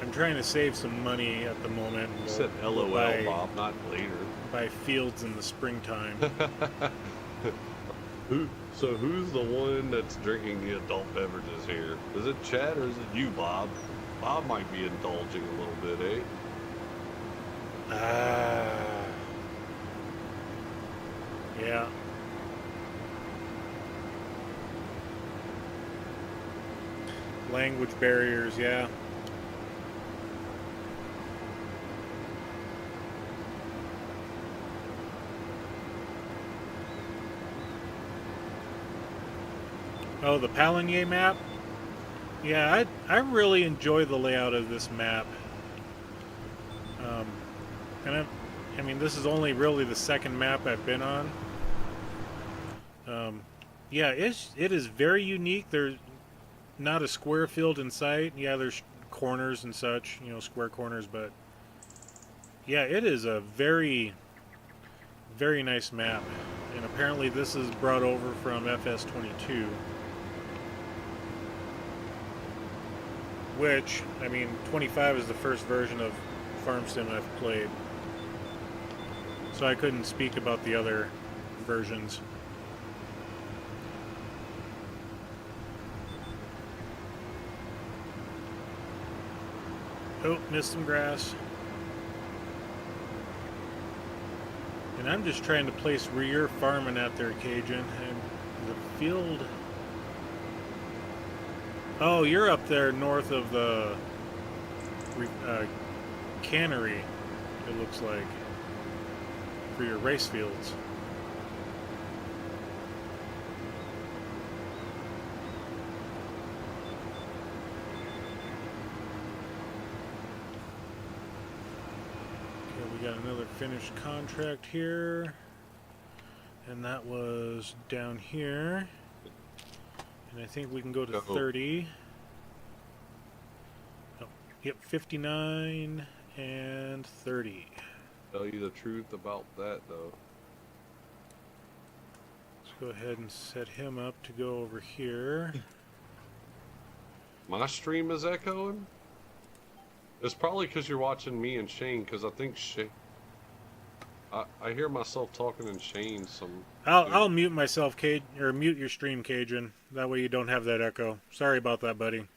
I'm trying to save some money at the moment. You said LOL, Bob, not later. Buy fields in the springtime. So who's the one that's drinking the adult beverages here? Is it Chad or is it you, Bob? Bob might be indulging a little bit, eh? Yeah. Language barriers, yeah. Oh, the Pallegney map? Yeah, I really enjoy the layout of this map. And I mean, this is only really the second map I've been on. Yeah, it is very unique. There's not a square field in sight. Yeah, there's corners and such, you know, square corners, but yeah, it is a very, very nice map. And apparently this is brought over from FS22. Which, I mean, 25 is the first version of Farm Sim I've played. So I couldn't speak about the other versions. Oh, missed some grass. And I'm just trying to place where you're farming out there, Cajun. And the field... Oh, you're up there north of the cannery, it looks like, for your race fields. Okay, we got another finished contract here. And that was down here. And I think we can go to 30. Oh, yep, 59 and 30. Tell you the truth about that, though. Let's go ahead and set him up to go over here. My stream is echoing? It's probably because you're watching me and Shane, because I think Shane... I hear myself talking and Shane some... I'll mute myself, or mute your stream, Cajun. That way you don't have that echo. Sorry about that, buddy.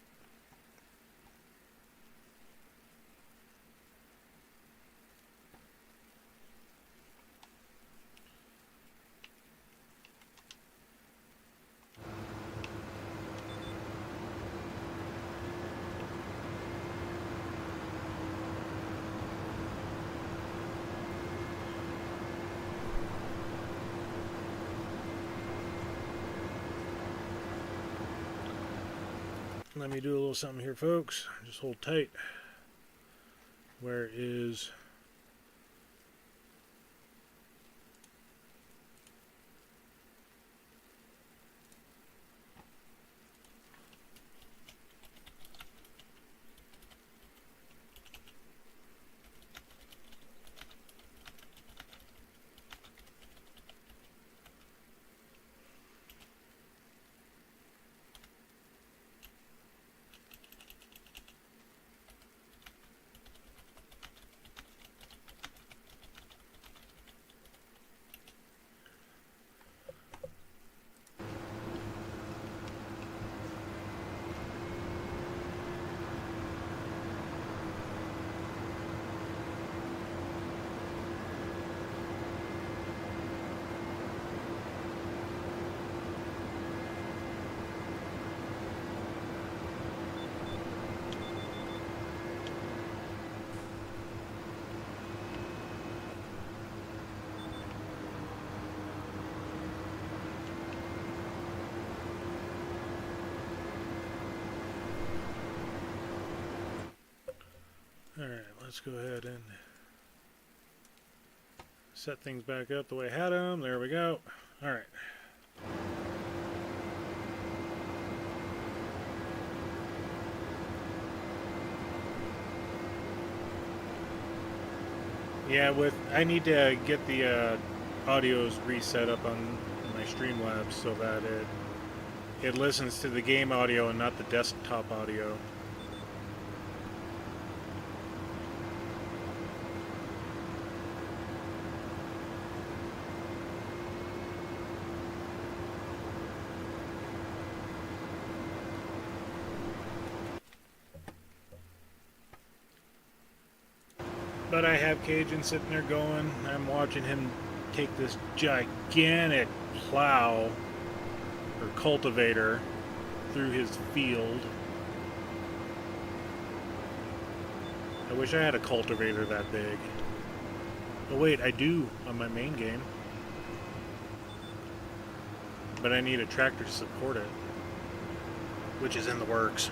Let me do a little something here, folks. Just hold tight. Where is... let's go ahead and set things back up the way I had them. There we go. All right. Yeah, I need to get the audios reset up on my Streamlabs so that it listens to the game audio and not the desktop audio. But I have Cajun sitting there going. I'm watching him take this gigantic plow or cultivator through his field. I wish I had a cultivator that big. Oh wait, I do on my main game. But I need a tractor to support it, which is in the works.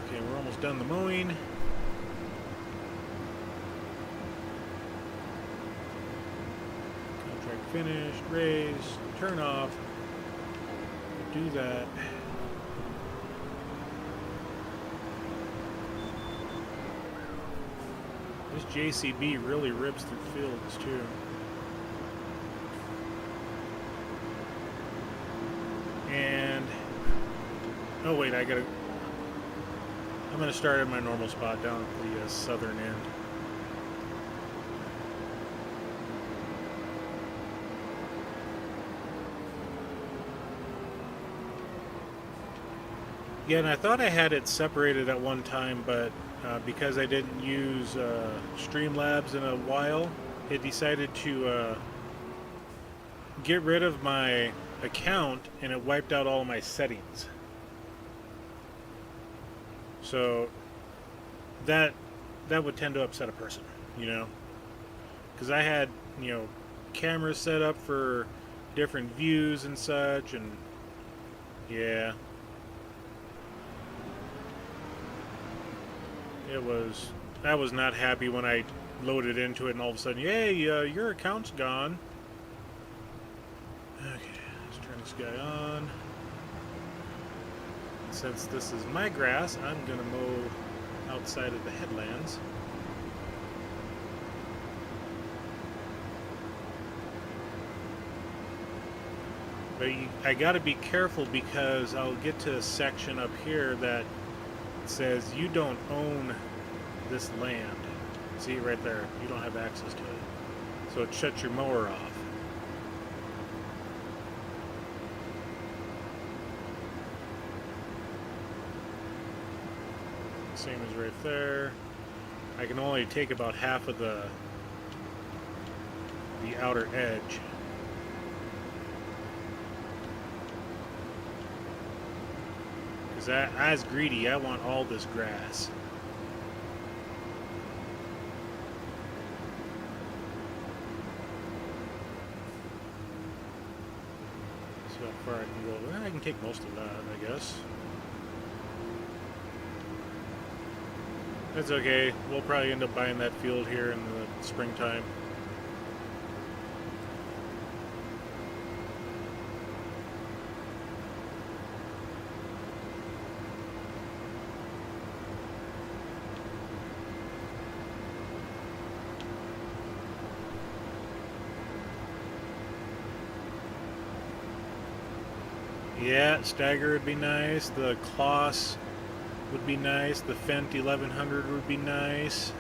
Okay, we're almost done the mowing. Contract finished, raise, turn off, do that. This JCB really rips through fields too. And oh wait, I'm gonna start at my normal spot down at the southern end. Yeah, and I thought I had it separated at one time, but because I didn't use Streamlabs in a while, it decided to get rid of my account, and it wiped out all of my settings. So that would tend to upset a person, you know, because I had, you know, cameras set up for different views and such, and yeah. I was not happy when I loaded into it and all of a sudden, yay, your account's gone. Okay, let's turn this guy on. Since this is my grass, I'm gonna mow outside of the headlands. But I gotta be careful because I'll get to a section up here that says you don't own this land. See right there, you don't have access to it. So it shuts your mower off. Same as right there. I can only take about half of the outer edge. Because I was greedy, I want all this grass. So how far I can go? Well, I can take most of that, I guess. That's okay. We'll probably end up buying that field here in the springtime. Yeah, Stagger would be nice. The Kloss would be nice. The Fendt 1100 would be nice.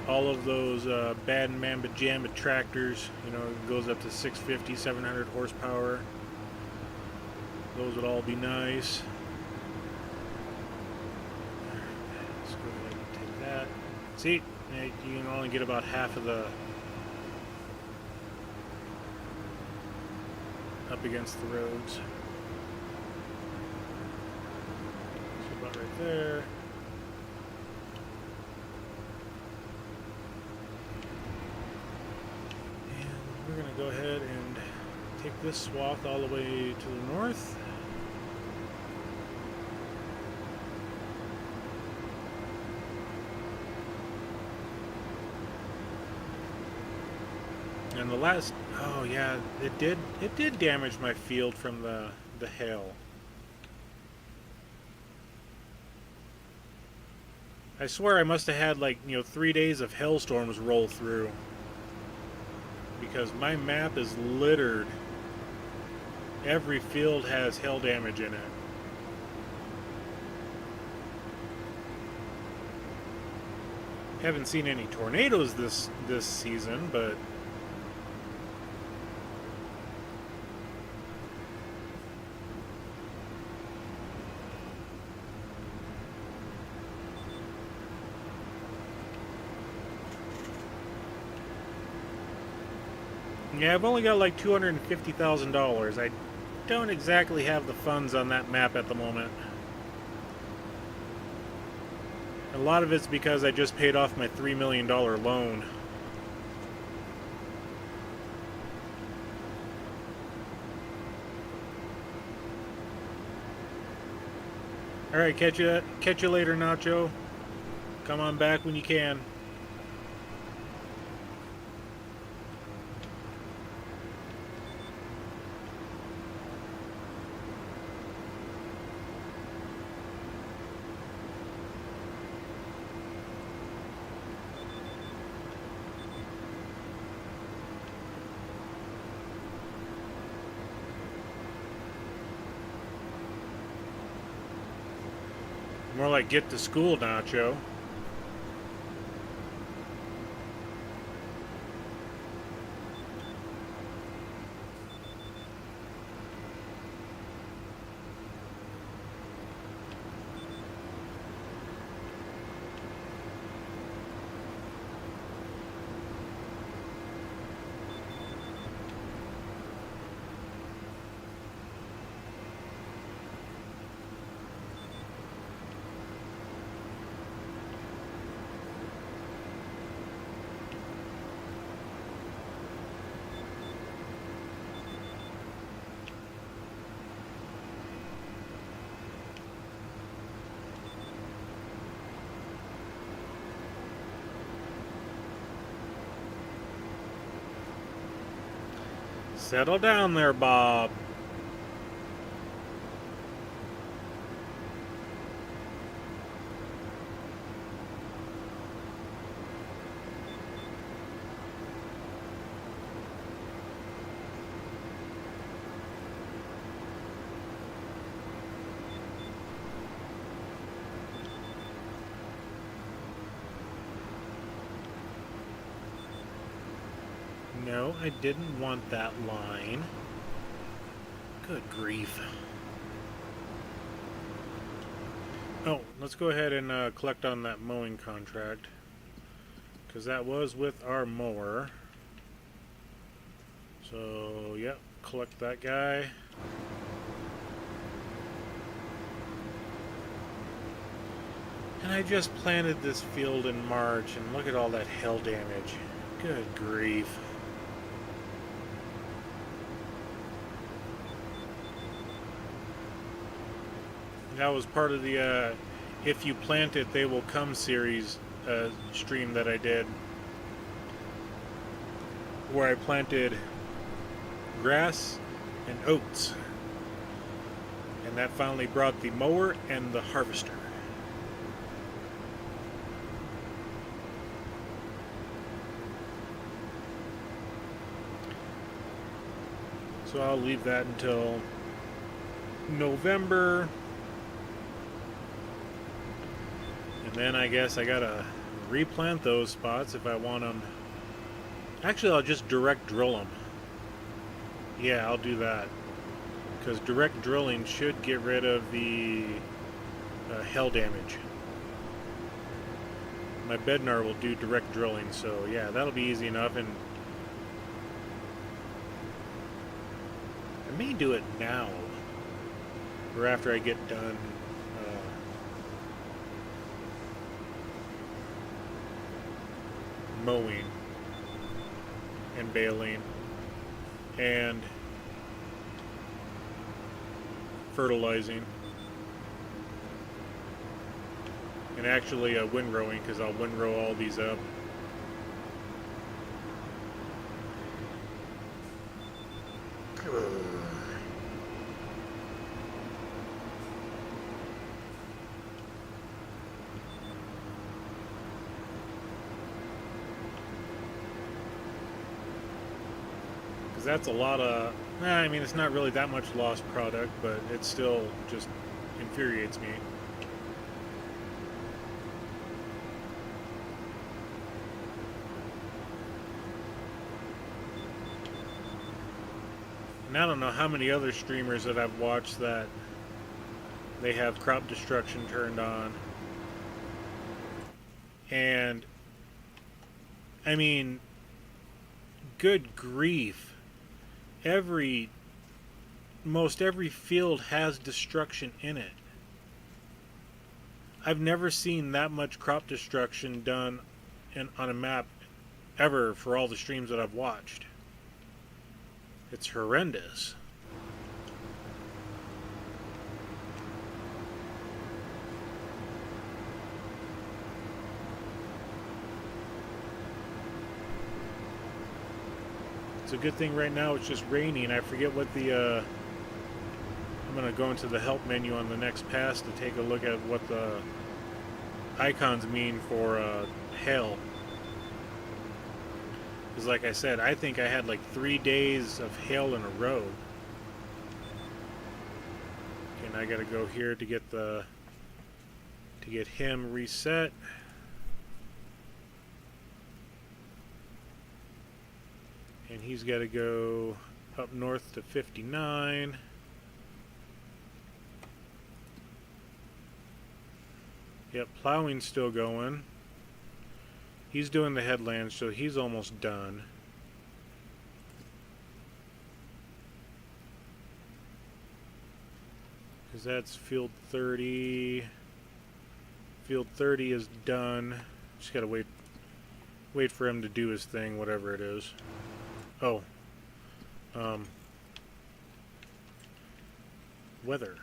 All of those Bad Mamba Jamba tractors, you know, it goes up to 650, 700 horsepower. Those would all be nice. Let's go ahead and take that. See, you can only get about half of the up against the roads. So about right there. And we're going to go ahead and take this swath all the way to the north. And the last, oh yeah, it did damage my field from the hail. I swear I must have had like, 3 days of hailstorms roll through, because my map is littered. Every field has hail damage in it. Haven't seen any tornadoes this season, but yeah, I've only got like $250,000. I don't exactly have the funds on that map at the moment. A lot of it's because I just paid off my $3 million loan. Alright, catch you later, Nacho. Come on back when you can. More like get to school, Nacho. Settle down there, Bob. No, I didn't want that line. Good grief. Oh, let's go ahead and collect on that mowing contract, because that was with our mower. So, yep, collect that guy. And I just planted this field in March, and look at all that hail damage. Good grief. That was part of the If You Plant It, They Will Come series stream that I did, where I planted grass and oats. And that finally brought the mower and the harvester. So I'll leave that until November. And then I guess I gotta replant those spots if I want them. Actually, I'll just direct drill them. Yeah, I'll do that. Because direct drilling should get rid of the hail damage. My Bednar will do direct drilling, so yeah, that'll be easy enough. And I may do it now, or after I get done mowing and baling and fertilizing, and actually windrowing, because I'll windrow all these up. that's a lot of... I mean, it's not really that much lost product, but it still just infuriates me. And I don't know how many other streamers that I've watched that they have crop destruction turned on. And, I mean, good grief. Most every field has destruction in it. I've never seen that much crop destruction done on a map ever for all the streams that I've watched. It's horrendous. It's a good thing right now it's just raining. I forget what the... I'm going to go into the help menu on the next pass to take a look at what the icons mean for hail. Because like I said, I think I had like 3 days of hail in a row. Okay, and I gotta go here to get him reset. And he's gotta go up north to 59. Yep, plowing's still going. He's doing the headlands, so he's almost done. Because that's field 30. Field 30 is done. Just gotta wait for him to do his thing, whatever it is. Oh. Weather.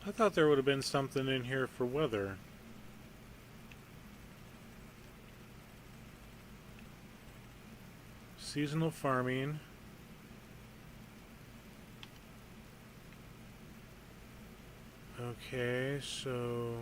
I thought there would have been something in here for weather. Seasonal farming. Okay, so...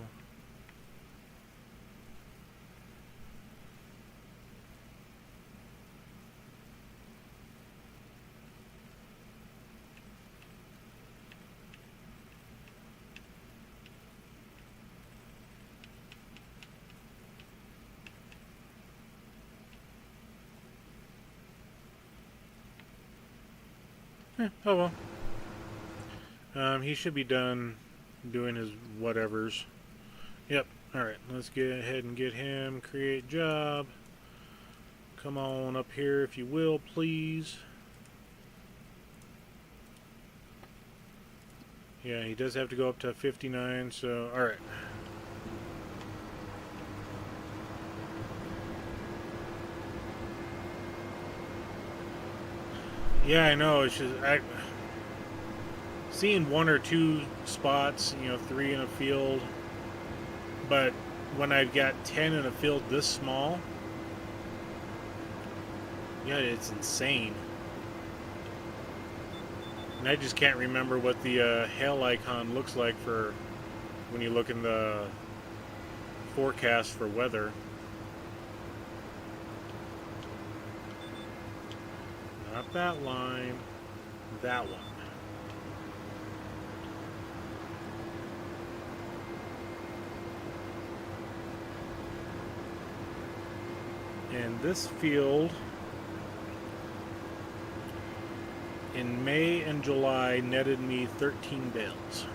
oh well. He should be done doing his whatevers. Yep. Alright, let's get ahead and get him. Create job. Come on up here if you will, please. Yeah, he does have to go up to 59, so alright. Yeah, I know. It's just seeing 1 or 2 spots, 3 in a field, but when I've got 10 in a field this small, yeah, it's insane. And I just can't remember what the hail icon looks like for when you look in the forecast for weather. Not that line, that one. And this field in May and July netted me 13 bales.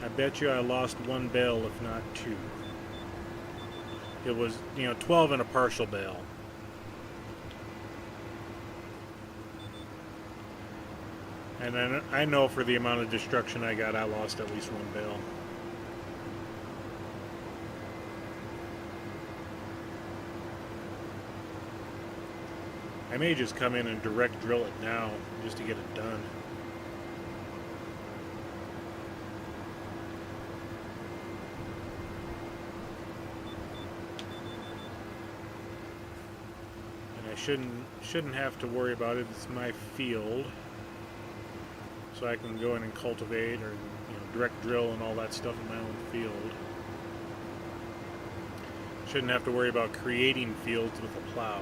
I bet you I lost 1 bale, if not 2. It was, 12 in a partial bale. And then I know for the amount of destruction I got, I lost at least 1 bale. I may just come in and direct drill it now just to get it done. And I shouldn't have to worry about it. It's my field. So I can go in and cultivate or direct drill and all that stuff in my own field. Shouldn't have to worry about creating fields with a plow.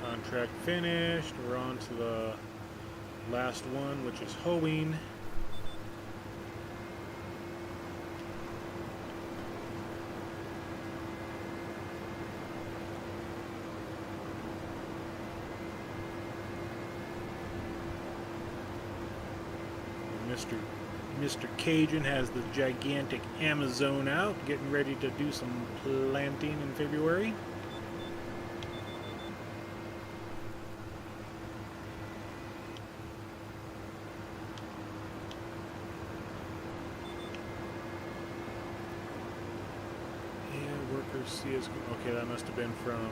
Contract finished. We're on to the last one, which is hoeing. Mr. Cajun has the gigantic Amazon out, getting ready to do some planting in February. Yeah, workers see us. Okay, that must have been from.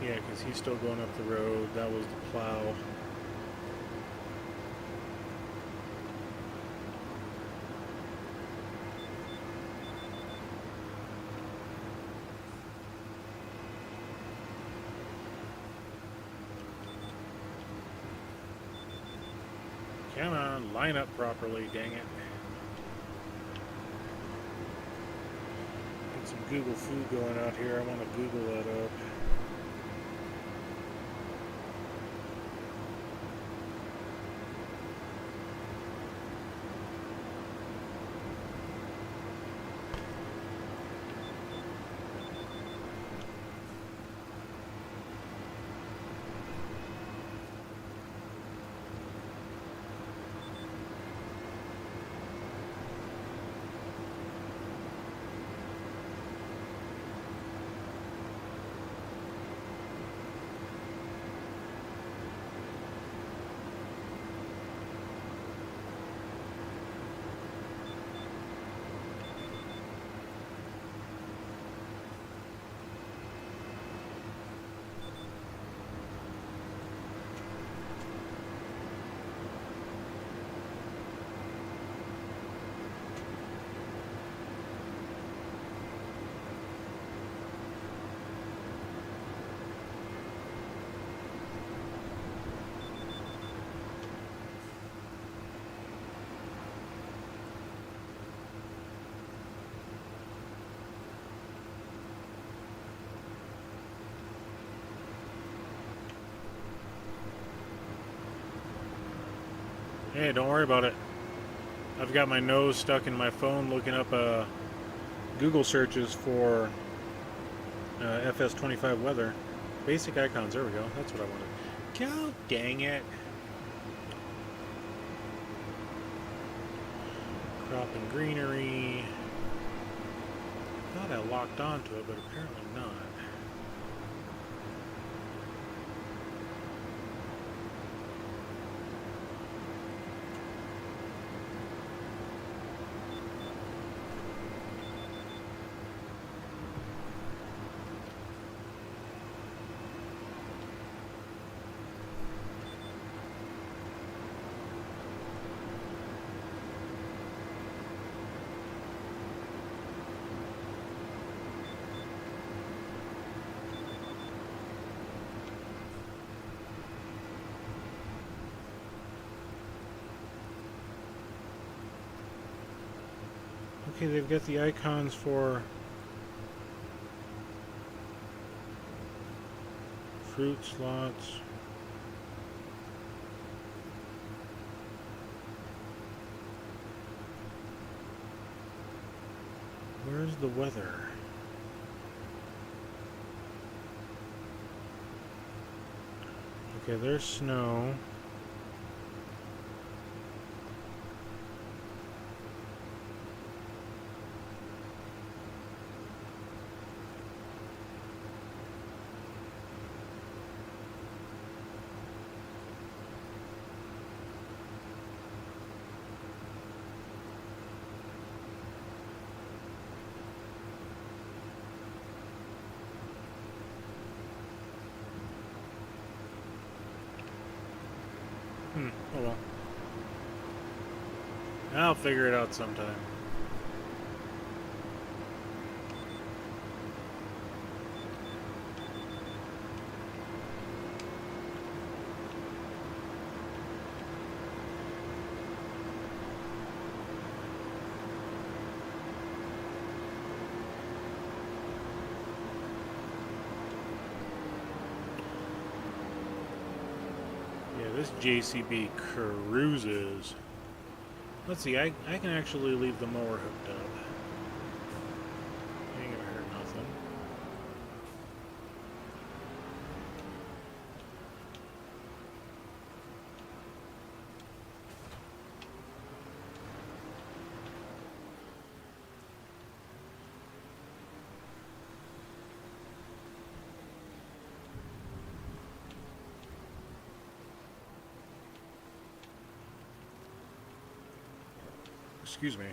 Yeah, because he's still going up the road. That was the plow. Come on, line up properly, dang it. Get some Google food going out here. I want to Google that up. Hey, don't worry about it. I've got my nose stuck in my phone looking up Google searches for FS25 weather. Basic icons, there we go. That's what I wanted. God dang it. Crop and greenery. Thought I locked onto it, but apparently not. Okay, they've got the icons for fruit slots. Where's the weather? Okay, there's snow. I'll figure it out sometime. This JCB cruises. Let's see, I can actually leave the mower hooked up. Ain't gonna hurt nothing. Excuse me.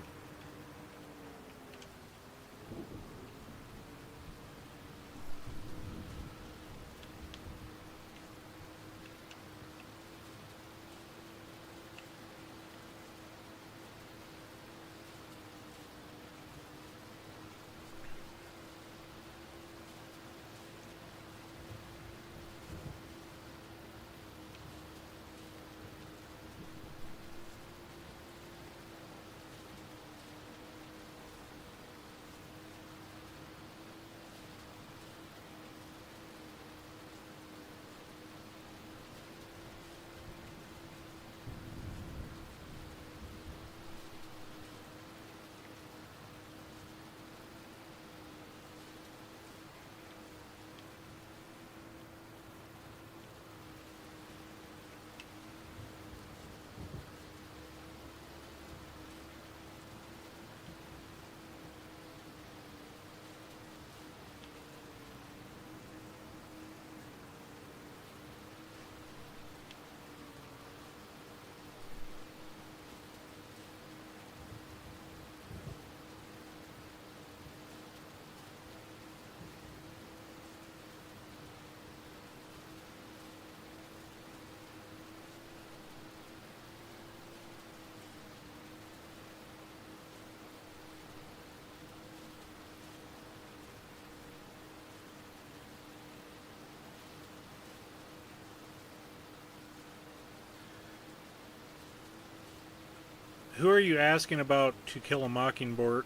Who are you asking about To Kill a Mockingbird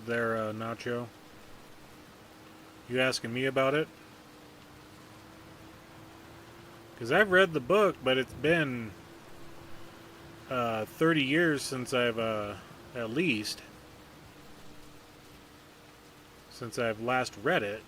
there, Nacho? You asking me about it? Because I've read the book, but it's been 30 years since I've, at least, since I've last read it.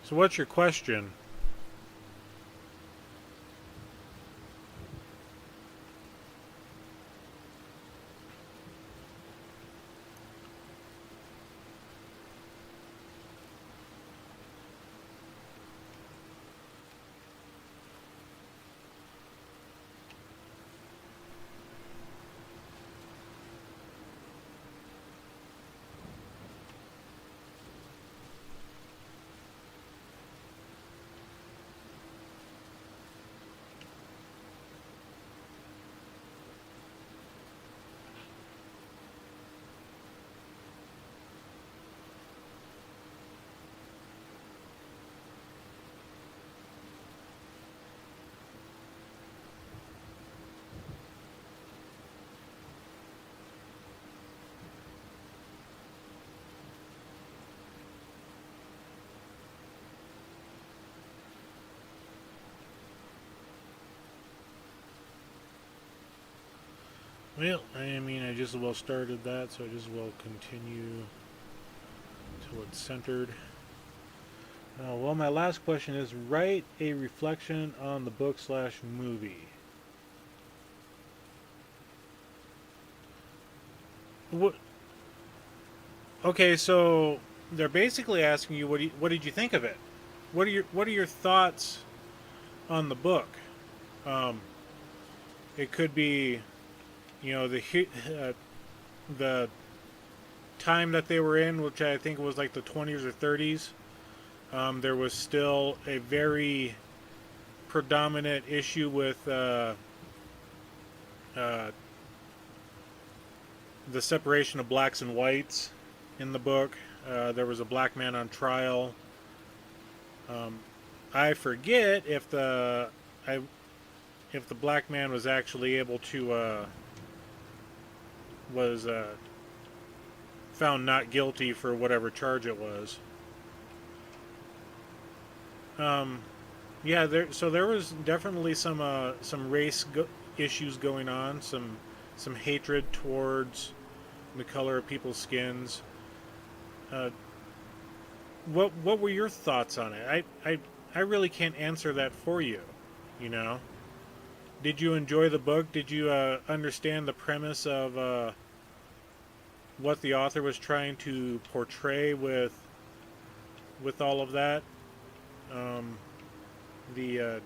So what's your question? Well, I mean, I just as well started that, so I just as well continue until it's centered. Well, my last question is, write a reflection on the book / movie. What? Okay, so they're basically asking you, what did you think of it? What are your thoughts on the book. Um, it could be, the time that they were in, which I think was like the 20s or 30s. There was still a very predominant issue with uh, the separation of blacks and whites in the book. There was a black man on trial. Um, I forget if the black man was actually able to was found not guilty for whatever charge it was. Um, yeah, there was definitely some issues going on, some hatred towards the color of people's skins. Uh, what were your thoughts on it? I really can't answer that for you. You know, did you enjoy the book? Did you understand the premise of what the author was trying to portray with all of that? Um, the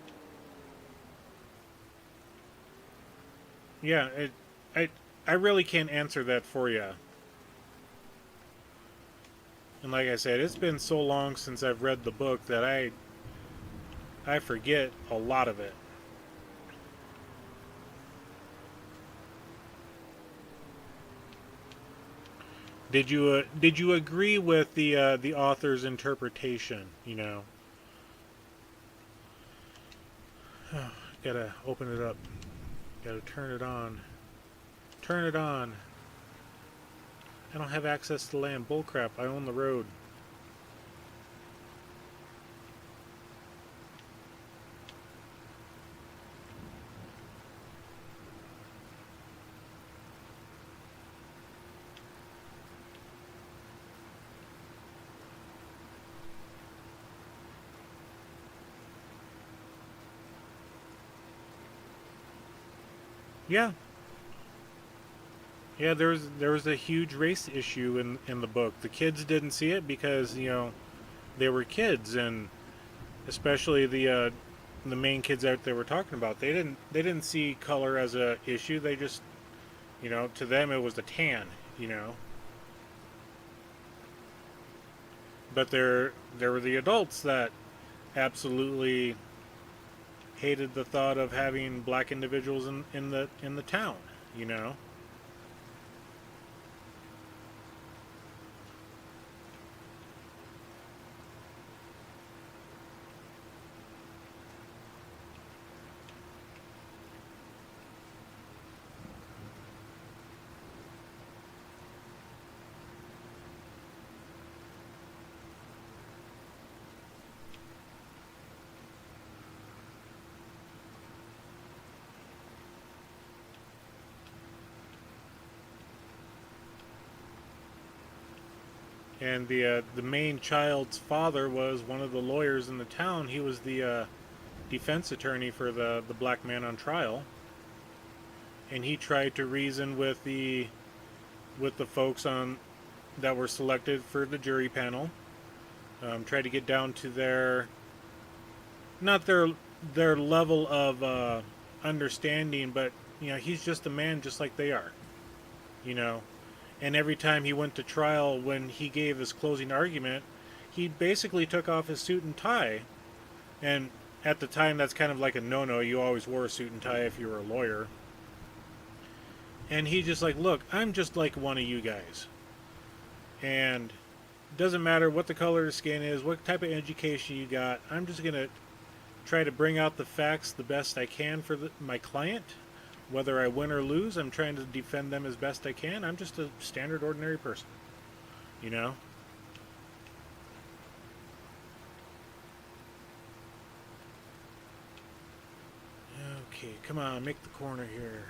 yeah, I really can't answer that for you. And like I said, it's been so long since I've read the book that I forget a lot of it. Did you agree with the author's interpretation? You know, gotta open it up. Gotta turn it on. Turn it on. I don't have access to land. Bullcrap. I own the road. Yeah. Yeah, there was a huge race issue in the book. The kids didn't see it because, they were kids, and especially the main kids out there were talking about. They didn't see color as a issue. They just, to them it was the tan, you know. But there were the adults that absolutely hated the thought of having black individuals in the town, you know. And the main child's father was one of the lawyers in the town. He was the defense attorney for the black man on trial, and he tried to reason with the folks on that were selected for the jury panel. Tried to get down to not their level of understanding, but he's just a man just like they are, you know. And every time he went to trial, when he gave his closing argument, he basically took off his suit and tie. And at the time, that's kind of like a no-no. You always wore a suit and tie if you were a lawyer. And he just like, look, I'm just like one of you guys. And it doesn't matter what the color of the skin is, what type of education you got. I'm just going to try to bring out the facts the best I can for my client. Whether I win or lose, I'm trying to defend them as best I can. I'm just a standard, ordinary person, you know? Okay, come on, make the corner here.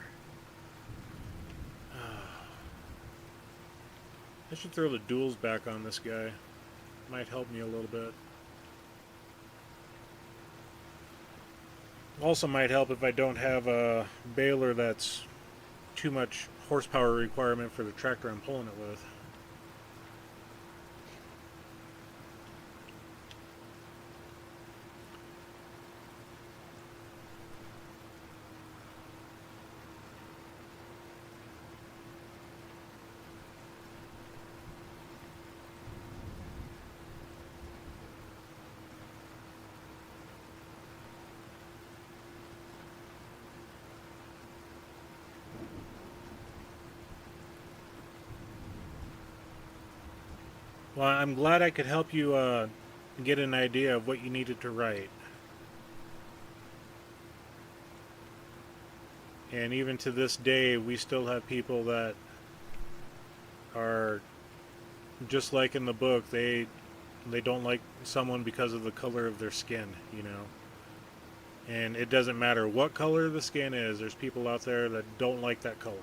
I should throw the duals back on this guy. Might help me a little bit. Also might help if I don't have a baler that's too much horsepower requirement for the tractor I'm pulling it with. Well, I'm glad I could help you get an idea of what you needed to write. And even to this day, we still have people that are just like in the book. They don't like someone because of the color of their skin, you know. And it doesn't matter what color the skin is. There's people out there that don't like that color,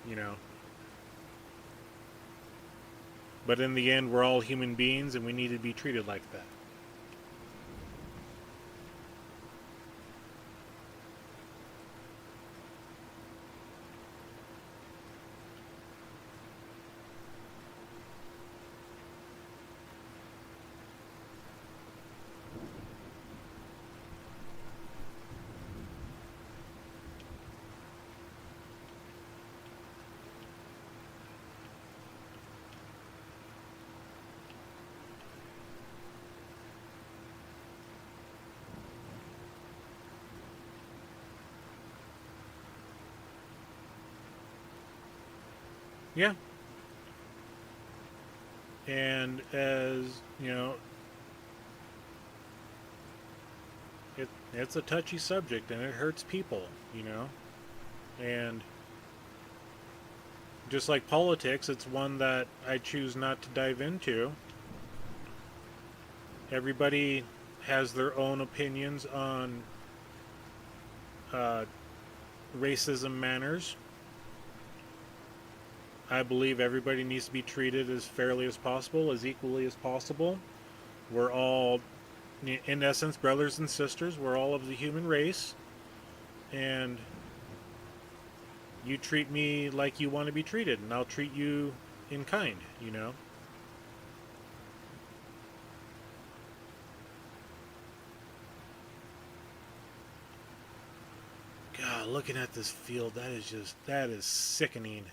you know. But in the end, we're all human beings, and we need to be treated like that. Yeah. And as you know, it's a touchy subject, and it hurts people, you know. And just like politics, it's one that I choose not to dive into. Everybody has their own opinions on uh, racism manners. I believe everybody needs to be treated as fairly as possible, as equally as possible. We're all, in essence, brothers and sisters. We're all of the human race. And you treat me like you want to be treated, and I'll treat you in kind, you know? God, looking at this field, that is sickening.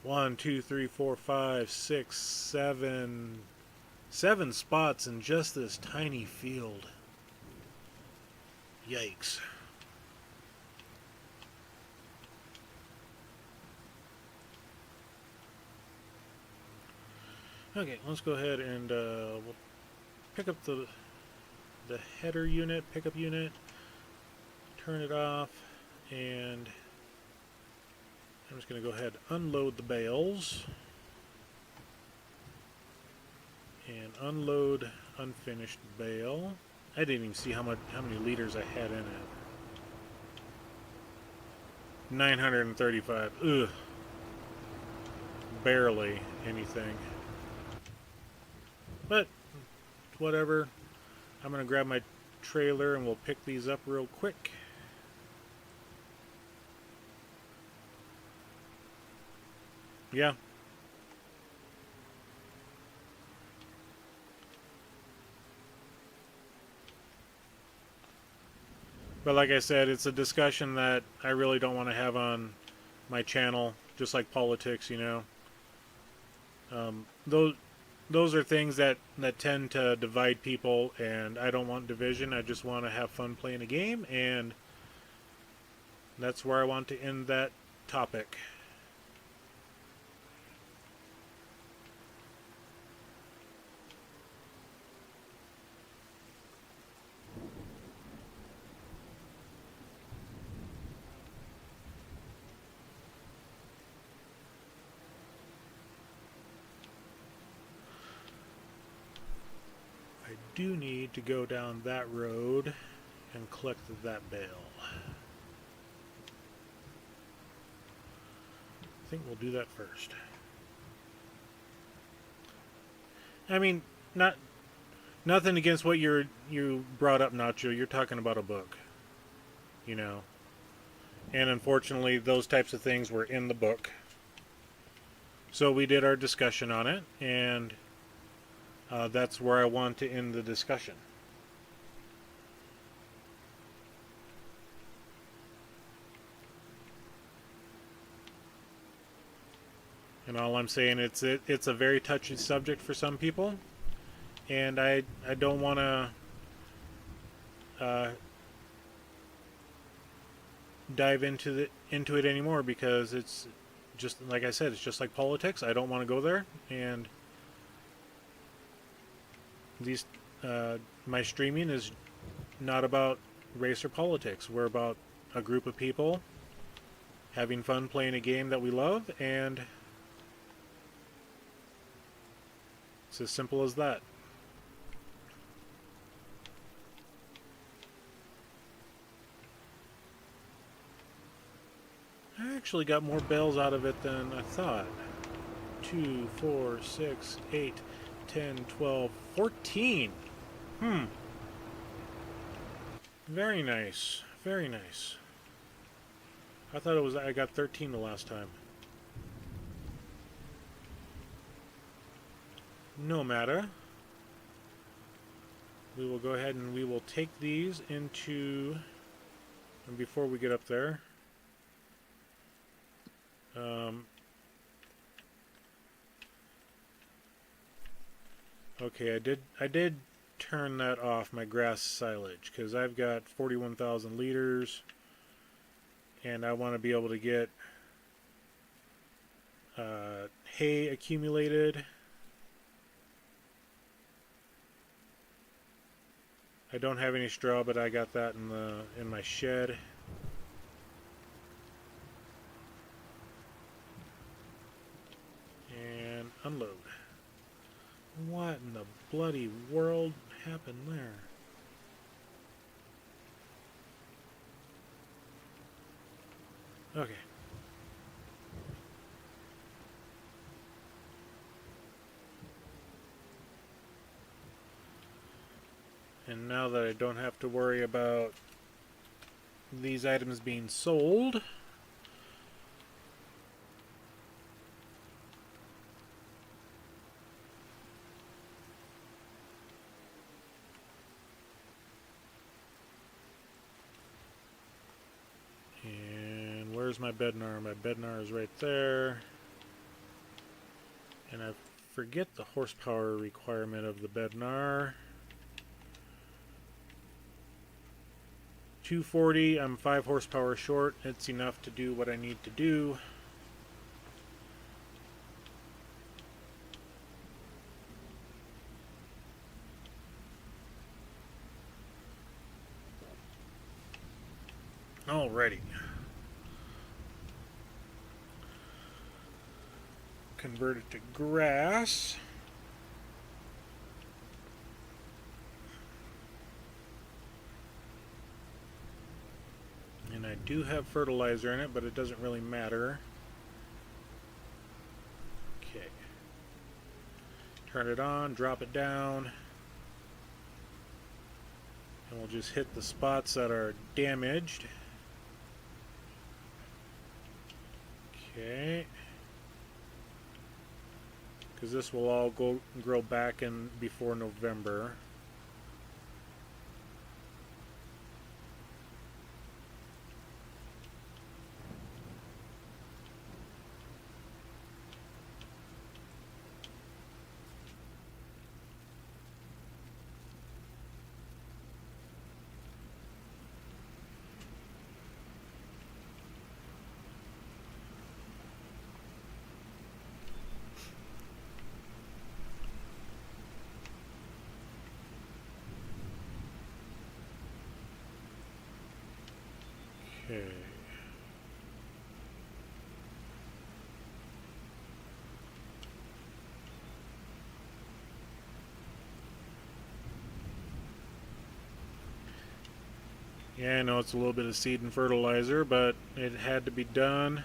1, 2, 3, 4, 5, 6, 7. 7 spots in just this tiny field. Yikes. Okay, let's go ahead and we'll pick up the header unit, pickup unit, turn it off, and I'm just going to go ahead and unload the bales and unload unfinished bale. I didn't even see how many liters I had in it. 935. Ugh. Barely anything. But whatever. I'm going to grab my trailer and we'll pick these up real quick. Yeah. But like I said, it's a discussion that I really don't want to have on my channel, just like politics, you know. Those are things that tend to divide people, and I don't want division. I just want to have fun playing a game, and that's where I want to end that topic. I do need to go down that road and collect that bale. I think we'll do that first. I mean, nothing against what you brought up, Nacho. You're talking about a book, you know. And unfortunately, those types of things were in the book. So we did our discussion on it, and that's where I want to end the discussion. And all I'm saying, it's a very touchy subject for some people, and I don't want to dive into it anymore, because it's just like I said, it's just like politics. I don't want to go there, and these my streaming is not about race or politics. We're about a group of people having fun playing a game that we love, and it's as simple as that. I actually got more bells out of it than I thought. 2, 4, 6, 8, 10, 12, 14. Very nice. Very nice. I thought I got 13 the last time. No matter. We will go ahead and we will take these into, and before we get up there, okay, I did turn that off, my grass silage, because I've got 41,000 liters, and I want to be able to get hay accumulated. I don't have any straw, but I got that in my shed. And unload. What in the bloody world happened there? Okay. And now that I don't have to worry about these items being sold, and where's my bednar? My bednar is right there. And I forget the horsepower requirement of the bednar. 240, I'm 5 horsepower short. It's enough to do what I need to do. Alrighty. Convert it to grass. And I do have fertilizer in it, but it doesn't really matter. Okay. Turn it on, drop it down. And we'll just hit the spots that are damaged. Okay. Because this will all grow back in before November. Okay. Yeah, I know it's a little bit of seed and fertilizer, but it had to be done.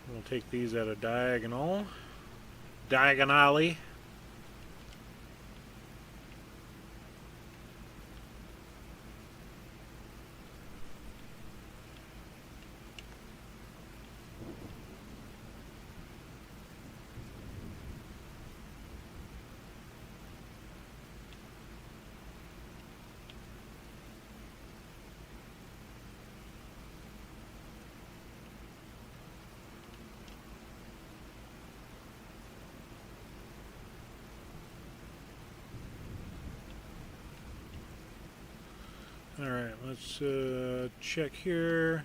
We'll take these at a diagonally. Alright, let's check here.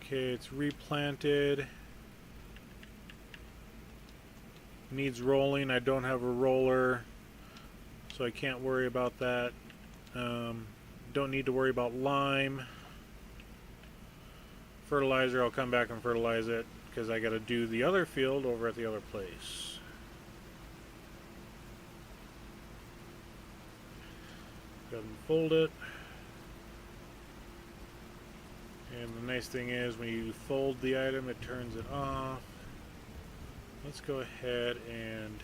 Okay, it's replanted. Needs rolling. I don't have a roller, so I can't worry about that. Don't need to worry about lime. Fertilizer, I'll come back and fertilize it because I got to do the other field over at the other place. Go ahead and fold it. And the nice thing is when you fold the item, it turns it off. Let's go ahead and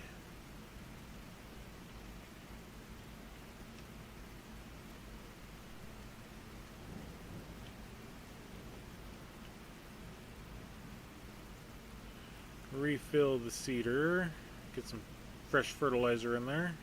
refill the seeder. Get some fresh fertilizer in there.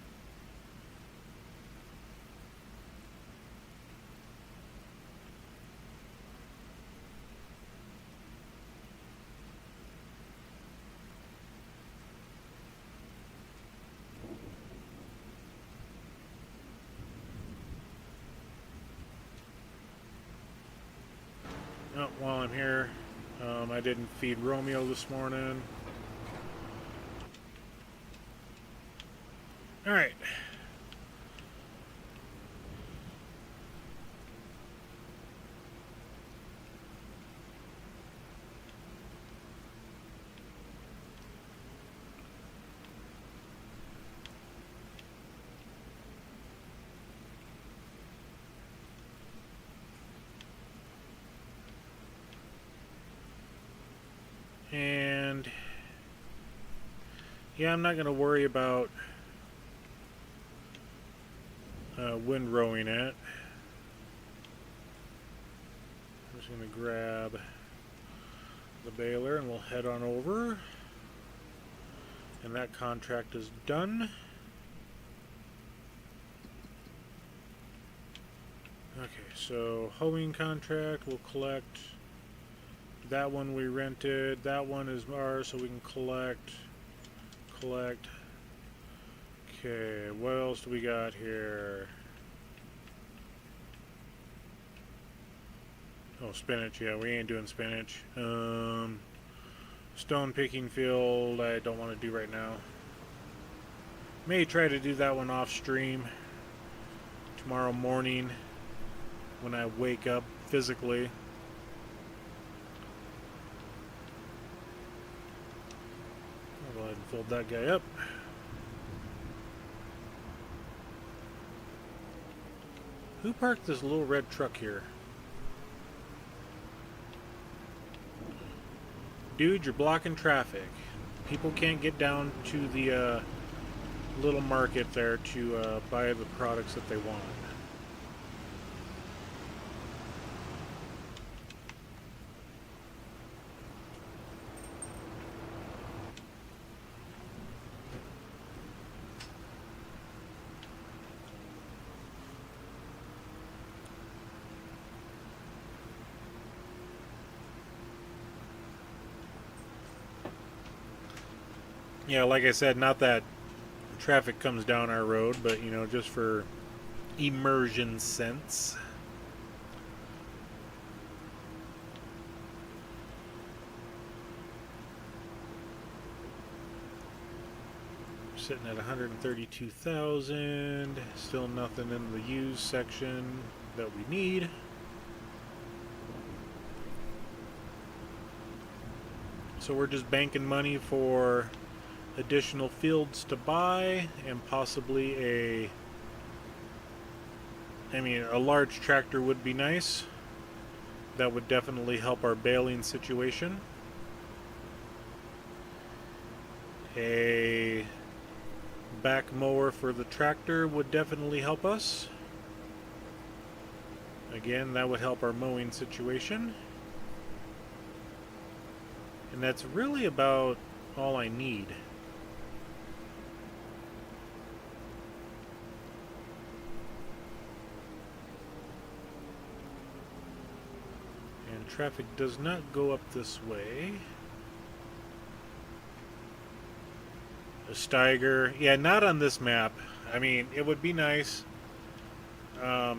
Oh, while I'm here, I didn't feed Romeo this morning. Alright. And yeah, I'm not going to worry about wind rowing it. I'm just going to grab the baler and we'll head on over. And that contract is done. Okay, so hoeing contract, we'll collect. That one we rented. That one is ours, so we can collect. Okay, what else do we got here? Oh, spinach. Yeah, we ain't doing spinach. Stone picking field, I don't want to do right now. May try to do that one off stream tomorrow morning when I wake up physically. I'll go ahead and fold that guy up. Who parked this little red truck here? Dude, you're blocking traffic. People can't get down to the little market there to buy the products that they want. Yeah, like I said, not that traffic comes down our road, but, you know, just for immersion sense. Sitting at 132,000. Still nothing in the used section that we need. So we're just banking money for additional fields to buy and possibly a large tractor would be nice. That would definitely help our baling situation. A back mower for the tractor would definitely help us. Again, that would help our mowing situation. And that's really about all I need. And traffic does not go up this way. A Steiger. Yeah, not on this map. I mean, it would be nice. A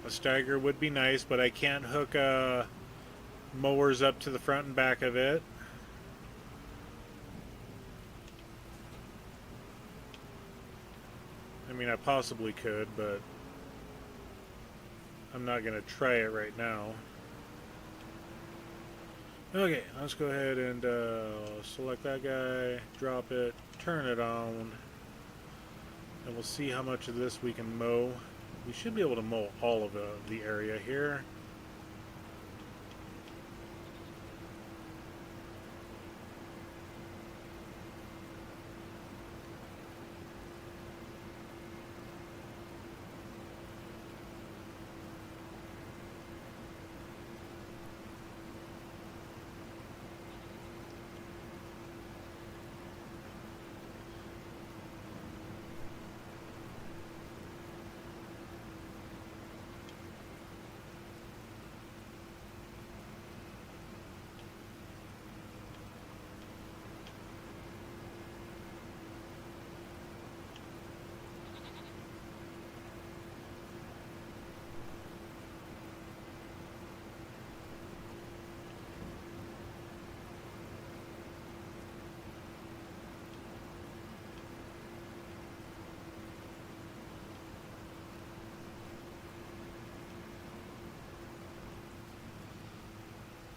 stagger would be nice, but I can't hook mowers up to the front and back of it. I mean, I possibly could, but I'm not going to try it right now. Okay, let's go ahead and select that guy, drop it, turn it on, and we'll see how much of this we can mow. We should be able to mow all of the area here.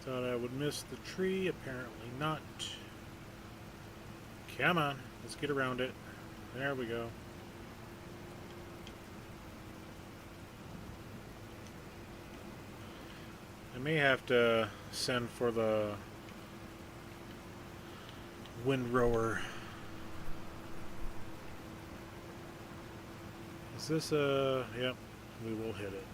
Thought I would miss the tree, apparently not. Come on, let's get around it. There we go. I may have to send for the windrower. Is this yep, we will hit it.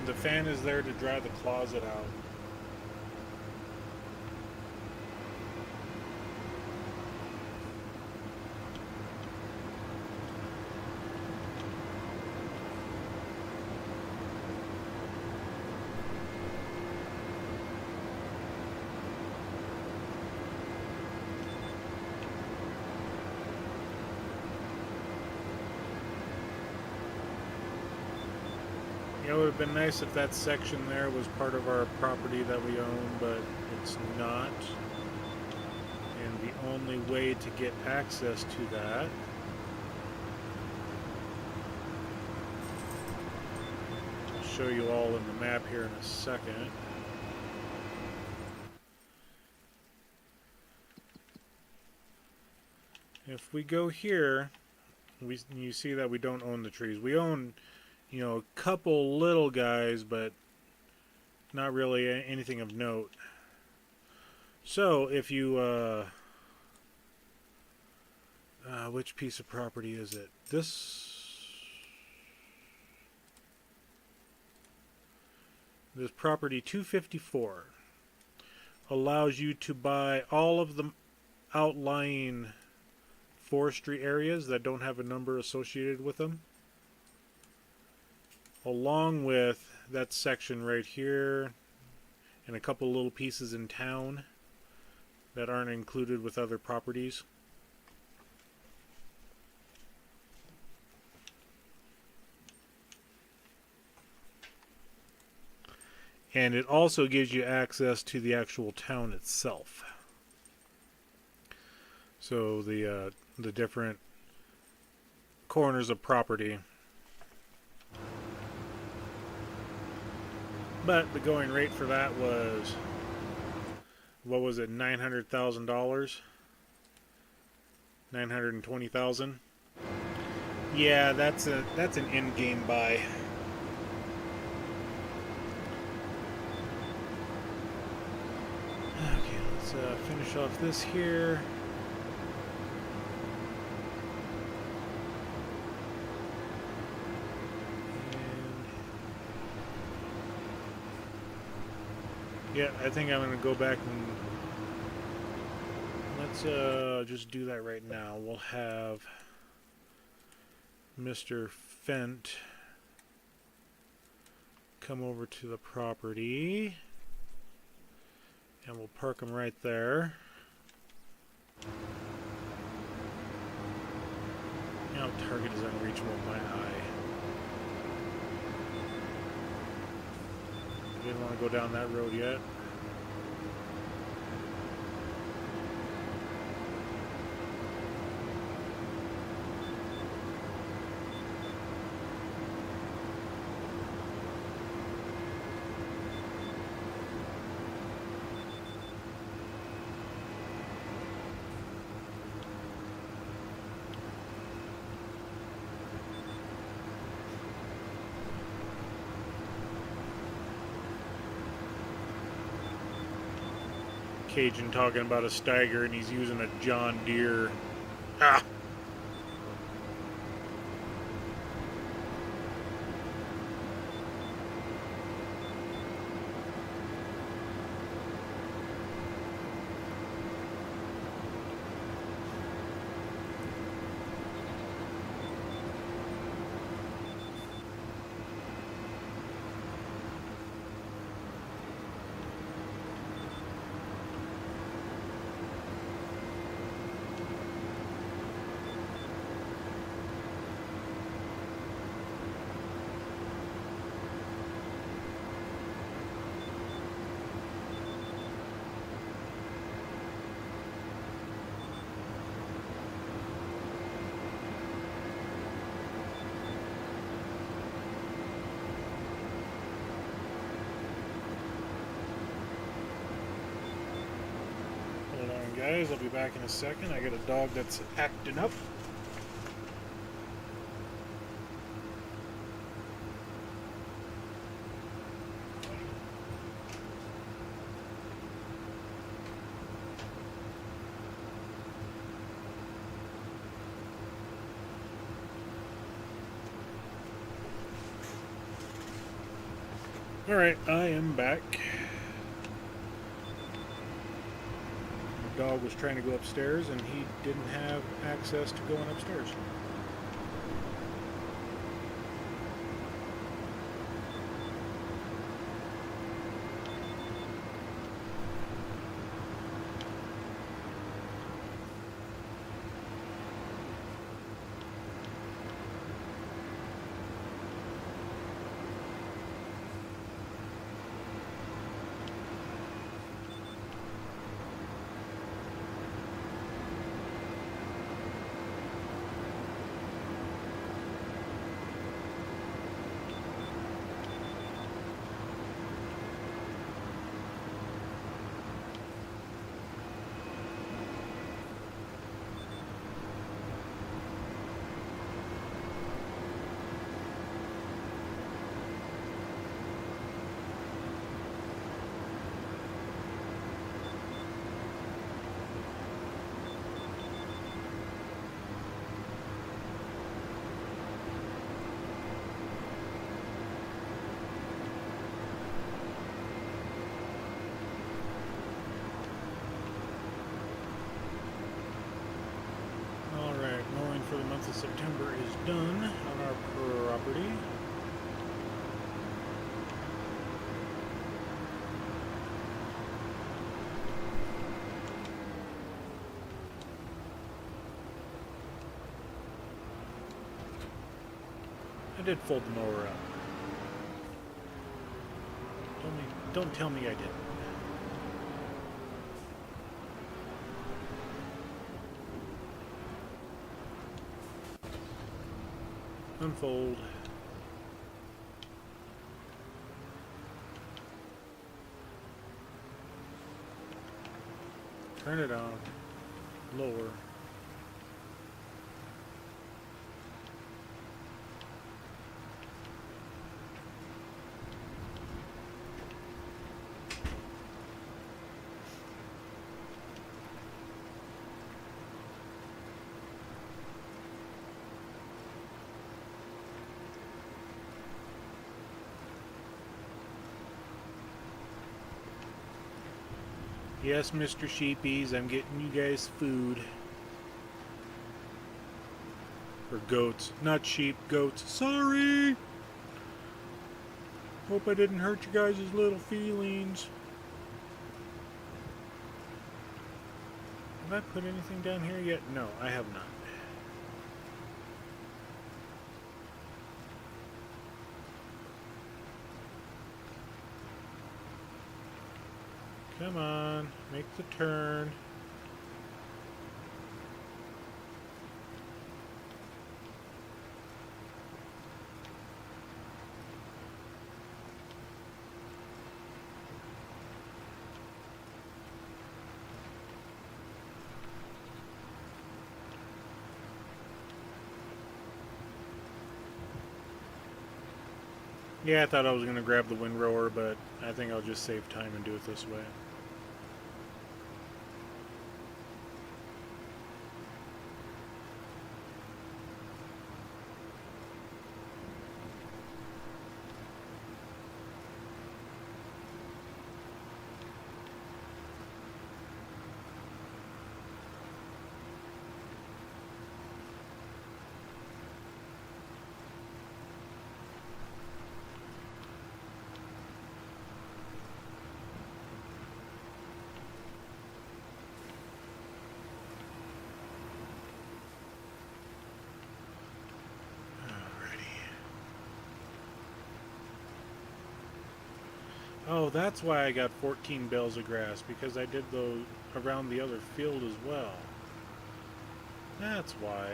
The fan is there to dry the closet out. It would have been nice if that section there was part of our property that we own, but it's not. And the only way to get access to that I'll show you all in the map here in a second. If we go here, you see that we don't own the trees. We own, you know, a couple little guys, but not really anything of note. So if you which piece of property is it? This property 254 allows you to buy all of the outlying forestry areas that don't have a number associated with them, along with that section right here and a couple little pieces in town that aren't included with other properties. And it also gives you access to the actual town itself. So the different corners of property. But the going rate for that was, what was it, $900,000? $920,000? Yeah, that's an in-game buy. Okay, let's finish off this here. Yeah, I think I'm going to go back and let's just do that right now. We'll have Mr. Fent come over to the property, and we'll park him right there. Now target is unreachable in my eye. I didn't want to go down that road yet. Cajun talking about a Steiger and he's using a John Deere. Ah! Guys, I'll be back in a second. I got a dog that's acting up. Alright, I am back. Dog was trying to go upstairs and he didn't have access to going upstairs. For the month of September is done on our property. I did fold the mower up. Don't tell me I didn't. Unfold. Turn it on. Lower. Yes, Mr. Sheepies, I'm getting you guys food. Or goats. Not sheep, goats. Sorry! Hope I didn't hurt you guys' little feelings. Have I put anything down here yet? No, I have not. Come on, make the turn. Yeah, I thought I was going to grab the windrower, but I think I'll just save time and do it this way. Oh, that's why I got 14 bales of grass, because I did those around the other field as well. That's why.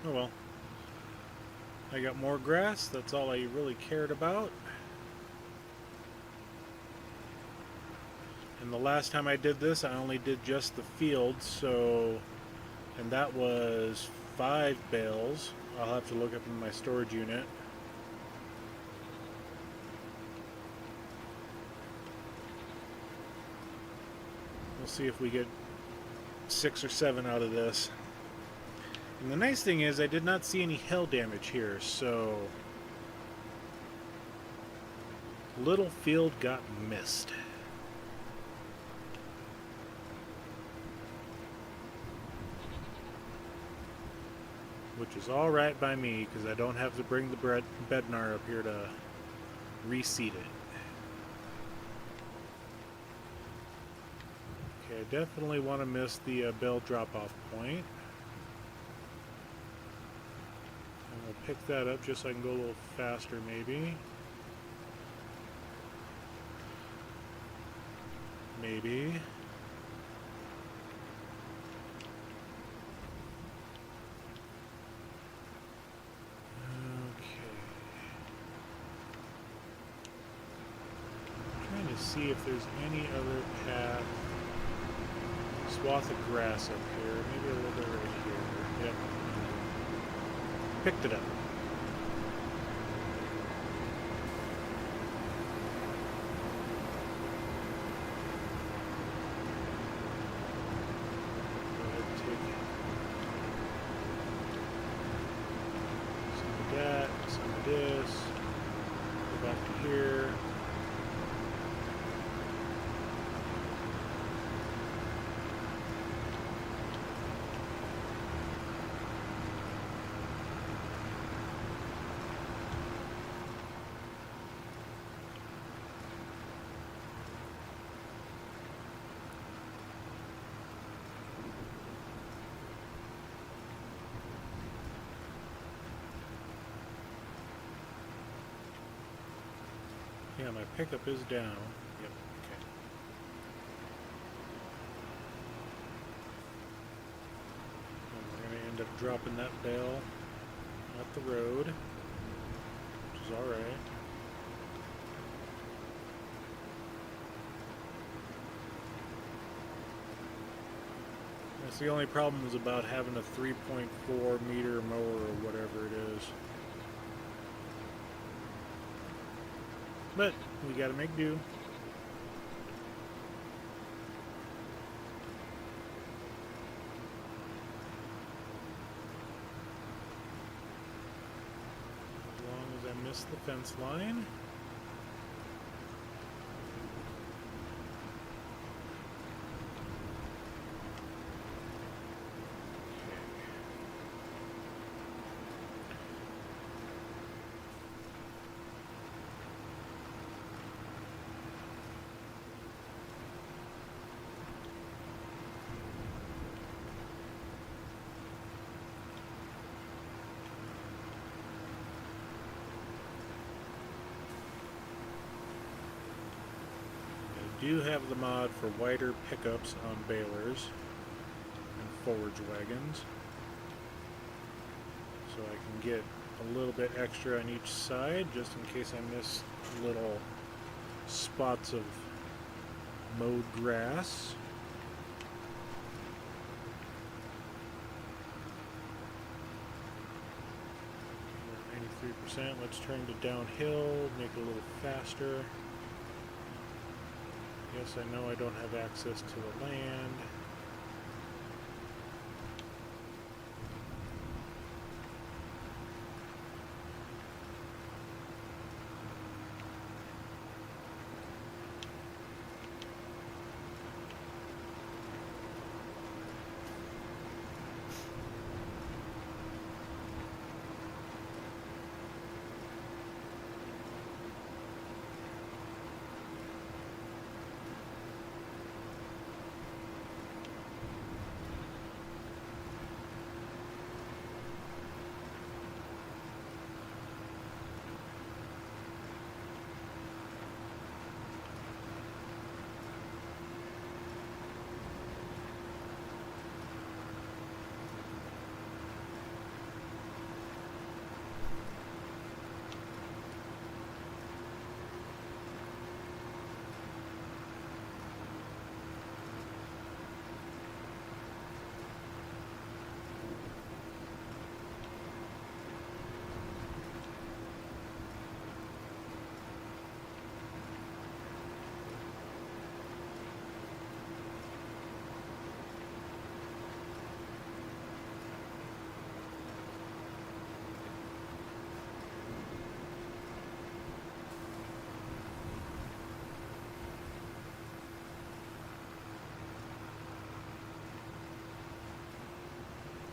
Oh well. I got more grass, that's all I really cared about. And the last time I did this, I only did just the field, so... And that was 5 bales. I'll have to look up in my storage unit. We'll see if we get 6 or 7 out of this. And the nice thing is I did not see any hail damage here, so... Little field got missed. Which is alright by me, because I don't have to bring the bednar up here to reseed it. Okay, I definitely want to miss the bell drop-off point. And we'll pick that up just so I can go a little faster, maybe. Maybe. See if there's any other path. Swath of grass up here. Maybe a little bit right here. Yep. Picked it up. Go ahead and take some of that, some of this. Go back to here. Yeah, my pickup is down. Yep, okay. And we're going to end up dropping that bale at the road, which is alright. That's the only problem is about having a 3.4 meter mower or whatever it is. But we gotta make do. As long as I'm missed the fence line. I do have the mod for wider pickups on balers and forage wagons, so I can get a little bit extra on each side just in case I miss little spots of mowed grass. We're at 93%. Let's turn to downhill, make it a little faster. Yes, I know I don't have access to the land.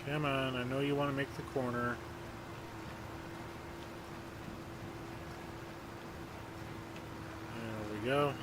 Come on, I know you want to make the corner. There we go.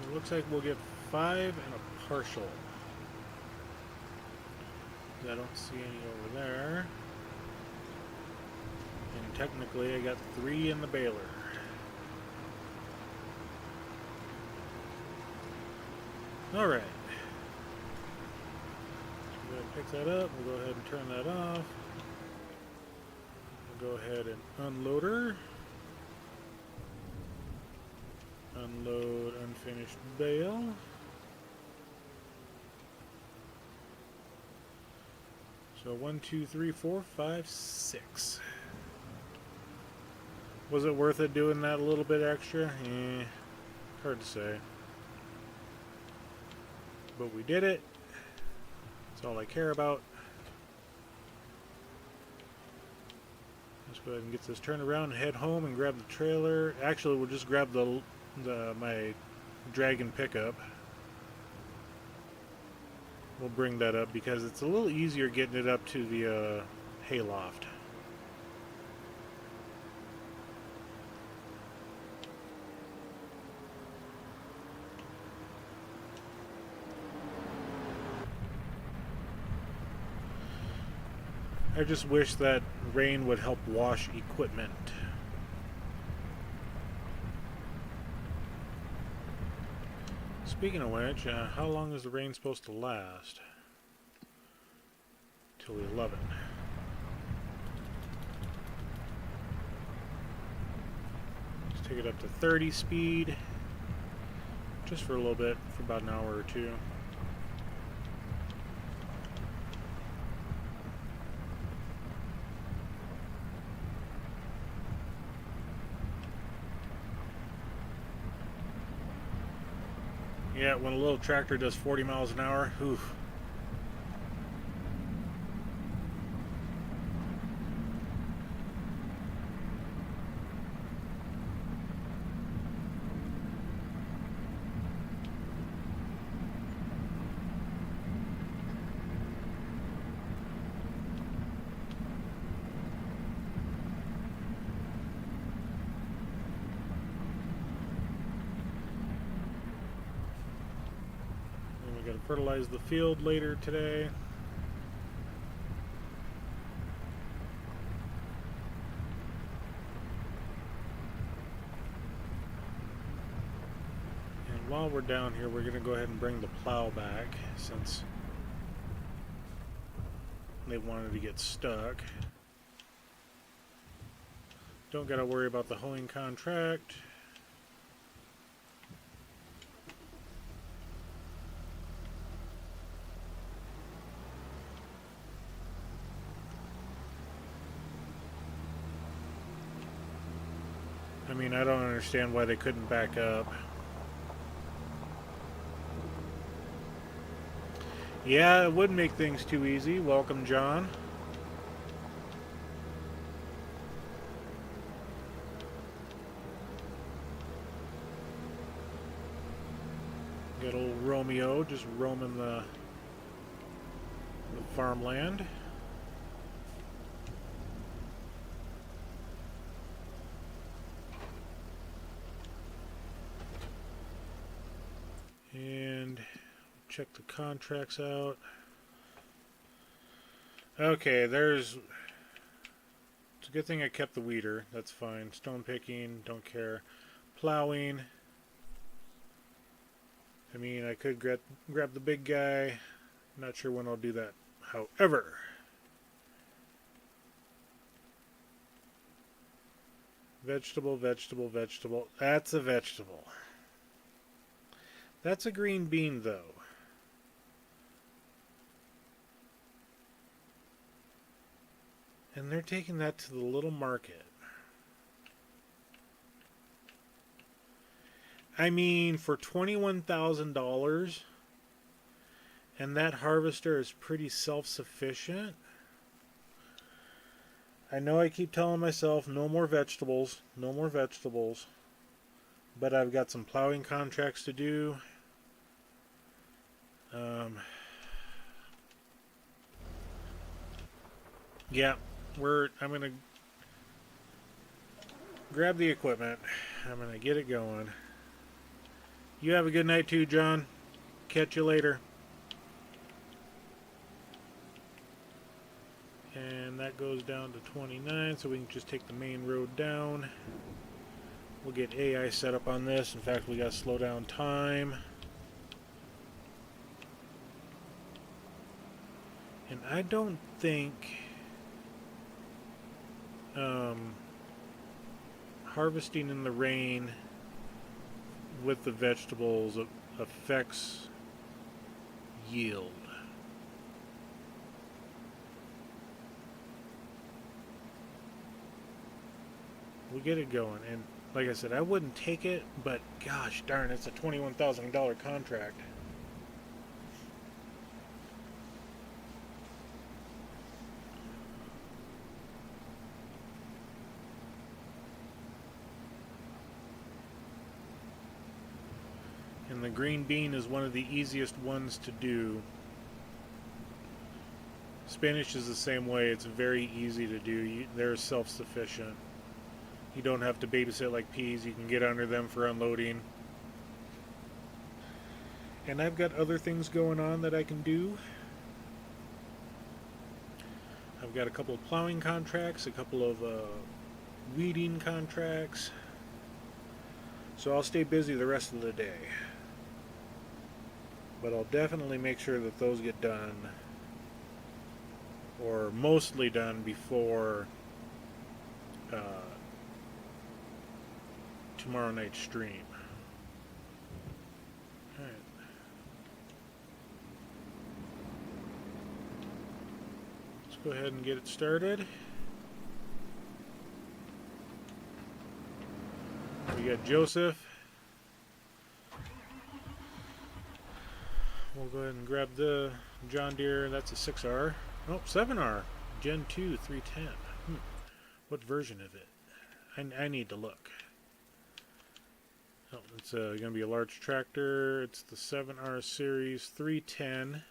It looks like we'll get 5 and a partial. I don't see any over there. And technically I got 3 in the baler. Alright. Go ahead and pick that up. We'll go ahead and turn that off. We'll go ahead and unload her. Unload unfinished bale. So 1, 2, 3, 4, 5, 6. Was it worth it doing that a little bit extra? Hard to say. But we did it. That's all I care about. Let's go ahead and get this turned around and head home and grab the trailer. Actually, we'll just grab my dragon pickup. We'll bring that up because it's a little easier getting it up to the hayloft. I just wish that rain would help wash equipment Speaking of which, how long is the rain supposed to last? Till 11. Let's take it up to 30 speed. Just for a little bit, for about an hour or two. Yeah, when a little tractor does 40 miles an hour, oof. We got to fertilize the field later today. And while we're down here, we're going to go ahead and bring the plow back since they wanted to get stuck. Don't got to worry about the hoeing contract. I mean, I don't understand why they couldn't back up. Yeah, it would make things too easy. Welcome, John. Got old Romeo just roaming the farmland. And check the contracts out. Okay, it's a good thing I kept the weeder. That's fine. Stone picking, don't care. Plowing. I mean, I could grab the big guy. Not sure when I'll do that. However, vegetable, vegetable, vegetable. That's a vegetable. That's a green bean, though. And they're taking that to the little market. I mean, for $21,000, and that harvester is pretty self-sufficient. I know I keep telling myself, no more vegetables, no more vegetables. But I've got some plowing contracts to do. Yeah, I'm going to grab the equipment. I'm going to get it going. You have a good night too, John. Catch you later. And that goes down to 29, so we can just take the main road down. We'll get AI set up on this. In fact, we got to slow down time. And I don't think harvesting in the rain with the vegetables affects yield. We'll get it going. And like I said, I wouldn't take it, but gosh darn, it's a $21,000 contract. And the green bean is one of the easiest ones to do. Spinach is the same way. It's very easy to do. They're self-sufficient. You don't have to babysit like peas. You can get under them for unloading. And I've got other things going on that I can do. I've got a couple of plowing contracts, a couple of weeding contracts. So I'll stay busy the rest of the day. But I'll definitely make sure that those get done, or mostly done, before tomorrow night's stream. Alright. Let's go ahead and get it started. We got Joseph. We'll go ahead and grab the John Deere. That's a 6R. Oh, 7R. Gen 2 310. What version of it? I need to look. Oh, it's going to be a large tractor. It's the 7R series 310.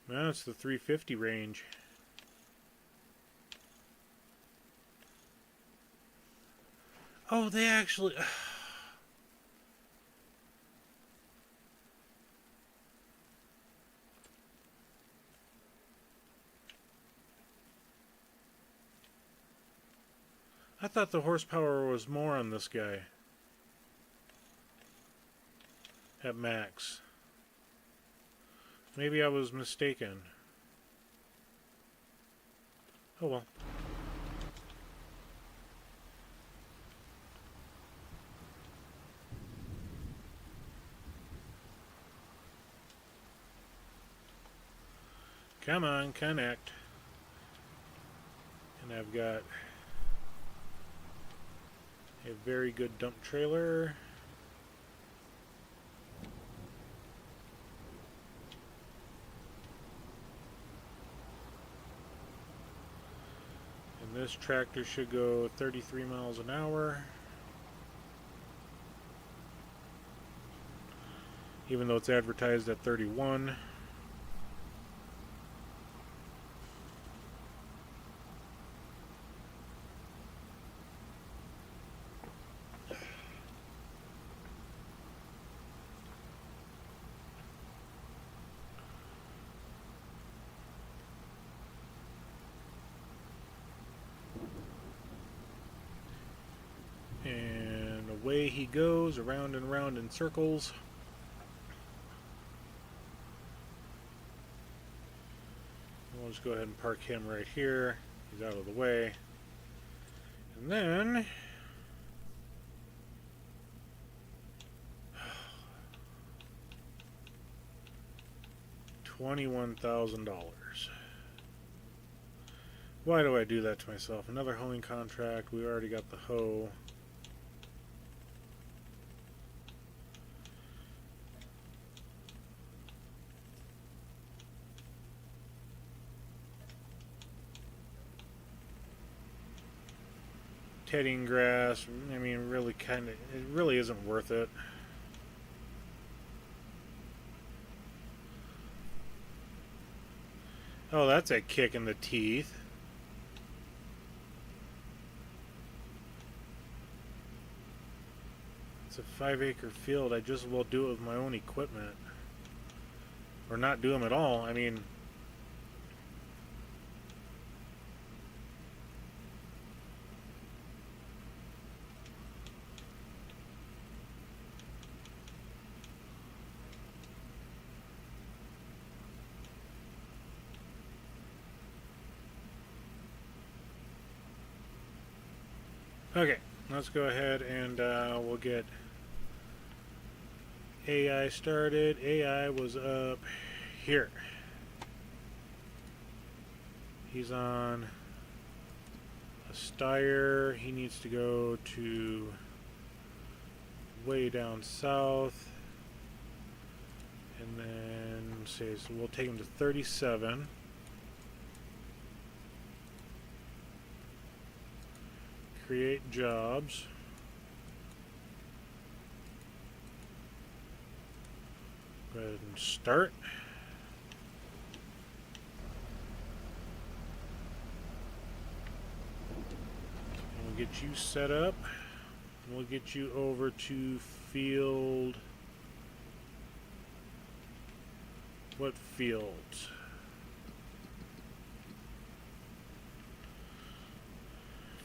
No, it's the 350 range. Oh, they actually... I thought the horsepower was more on this guy. At max. Maybe I was mistaken. Oh well. Come on, connect. And I've got a very good dump trailer. And this tractor should go 33 miles an hour. Even though it's advertised at 31. And away he goes, around and around in circles. We'll just go ahead and park him right here. He's out of the way. And then... $21,000. Why do I do that to myself? Another hoeing contract. We already got the hoe. Tedding grass, I mean, really it really isn't worth it. Oh, that's a kick in the teeth. It's a 5-acre field. I just will do it with my own equipment. Or not do them at all. I mean... Okay, let's go ahead and we'll get AI started. AI was up here. He's on a Steyr. He needs to go to way down south. And then, say, so we'll take him to 37. Create jobs. Go ahead and start. And we'll get you set up. And we'll get you over to field. What fields?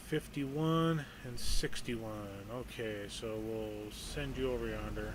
51 and 61. Okay, so we'll send you over yonder.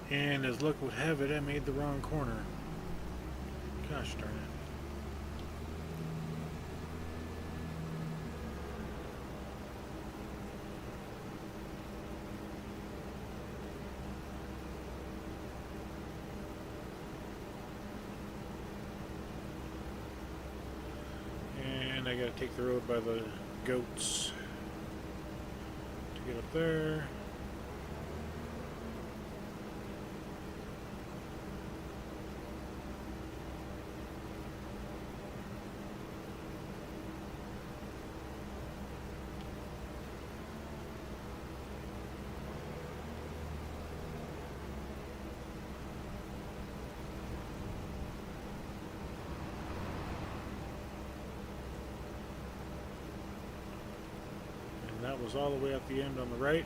And as luck would have it, I made the wrong corner. Gosh darn it. And I gotta take the road by the goats to get up there. That was all the way at the end on the right.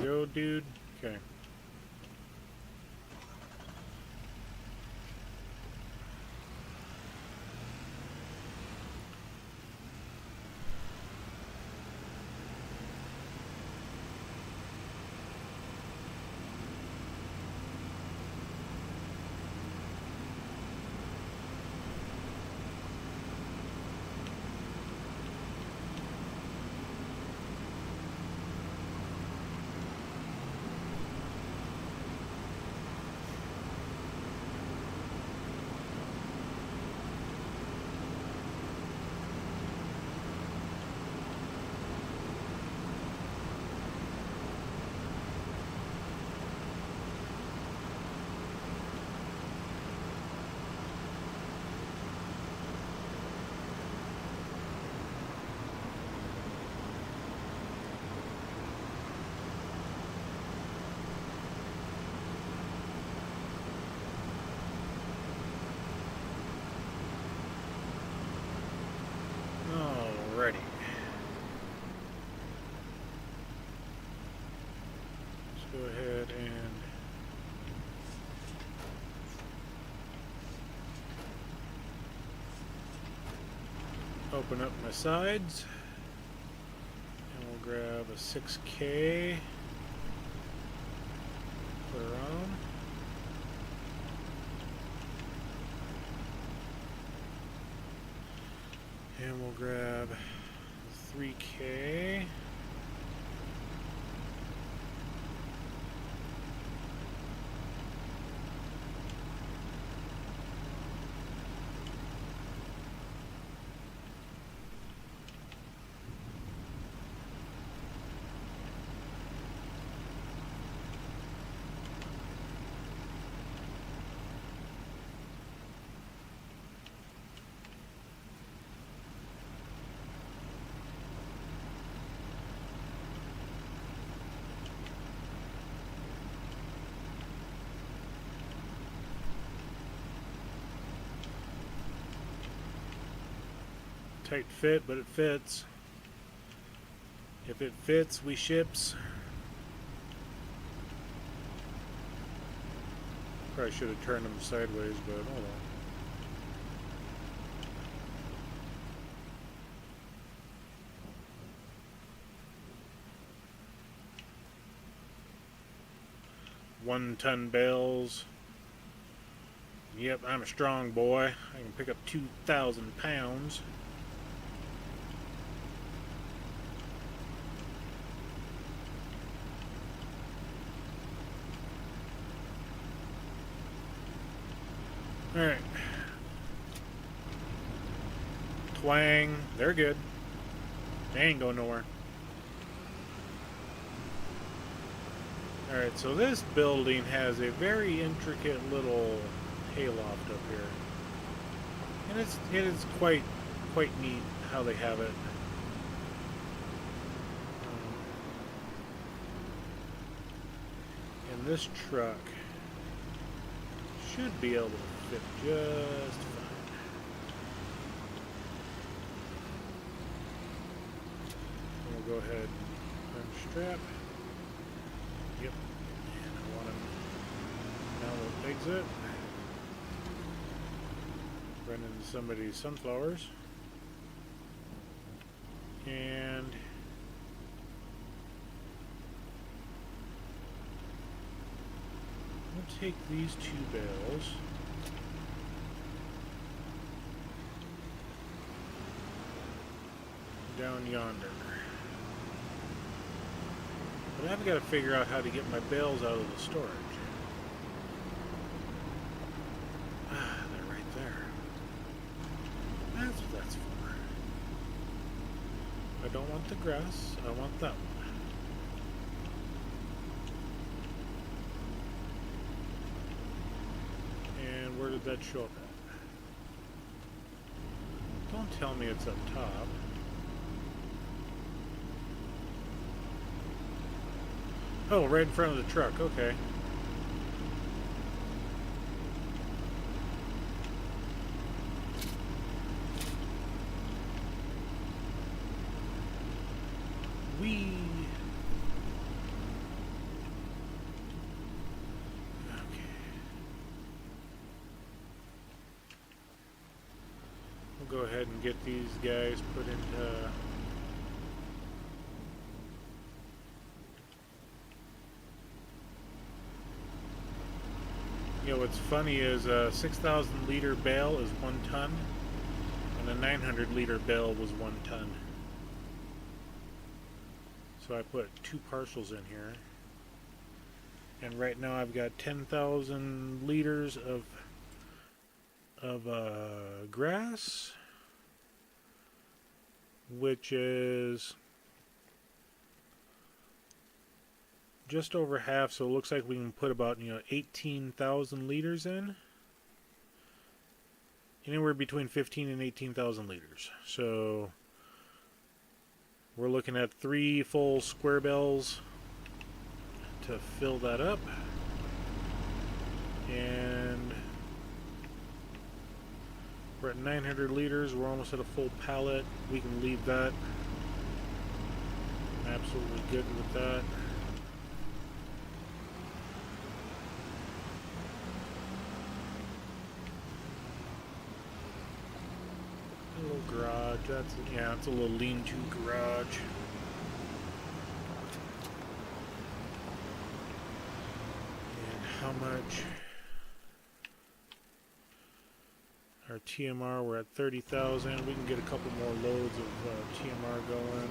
Go, dude. Okay. Alrighty. Let's go ahead and open up my sides. And we'll grab a 6K. Put her on. And we'll grab 3K. Tight fit, but it fits. If it fits, we ships. Probably should have turned them sideways, but oh well. One-ton bales. Yep, I'm a strong boy. I can pick up 2,000 pounds. Alright. Twang. They're good. They ain't going nowhere. Alright, so this building has a very intricate little hayloft up here. And it is quite neat how they have it. And this truck should be able to fit just fine. We'll go ahead and unstrap. Yep. And I want to now we'll exit. Run into somebody's sunflowers. And we'll take these 2 bales. Down yonder. But I've got to figure out how to get my bales out of the storage. Ah, they're right there. That's what that's for. I don't want the grass, I want that one. And where did that show up at? Don't tell me it's up top. Oh, right in front of the truck, okay. Whee! Okay. We'll go ahead and get these guys put into... You know, what's funny is a 6,000 liter bale is 1 ton, and a 900 liter bale was 1 ton. So I put 2 parcels in here. And right now I've got 10,000 liters of grass, which is just over half, so it looks like we can put about 18,000 liters in. Anywhere between 15 and 18,000 liters. So we're looking at 3 full square bales to fill that up. And we're at 900 liters. We're almost at a full pallet. We can leave that. I'm absolutely good with that. A little garage. It's a little lean-to garage. And how much? Our TMR, we're at 30,000. We can get a couple more loads of TMR going.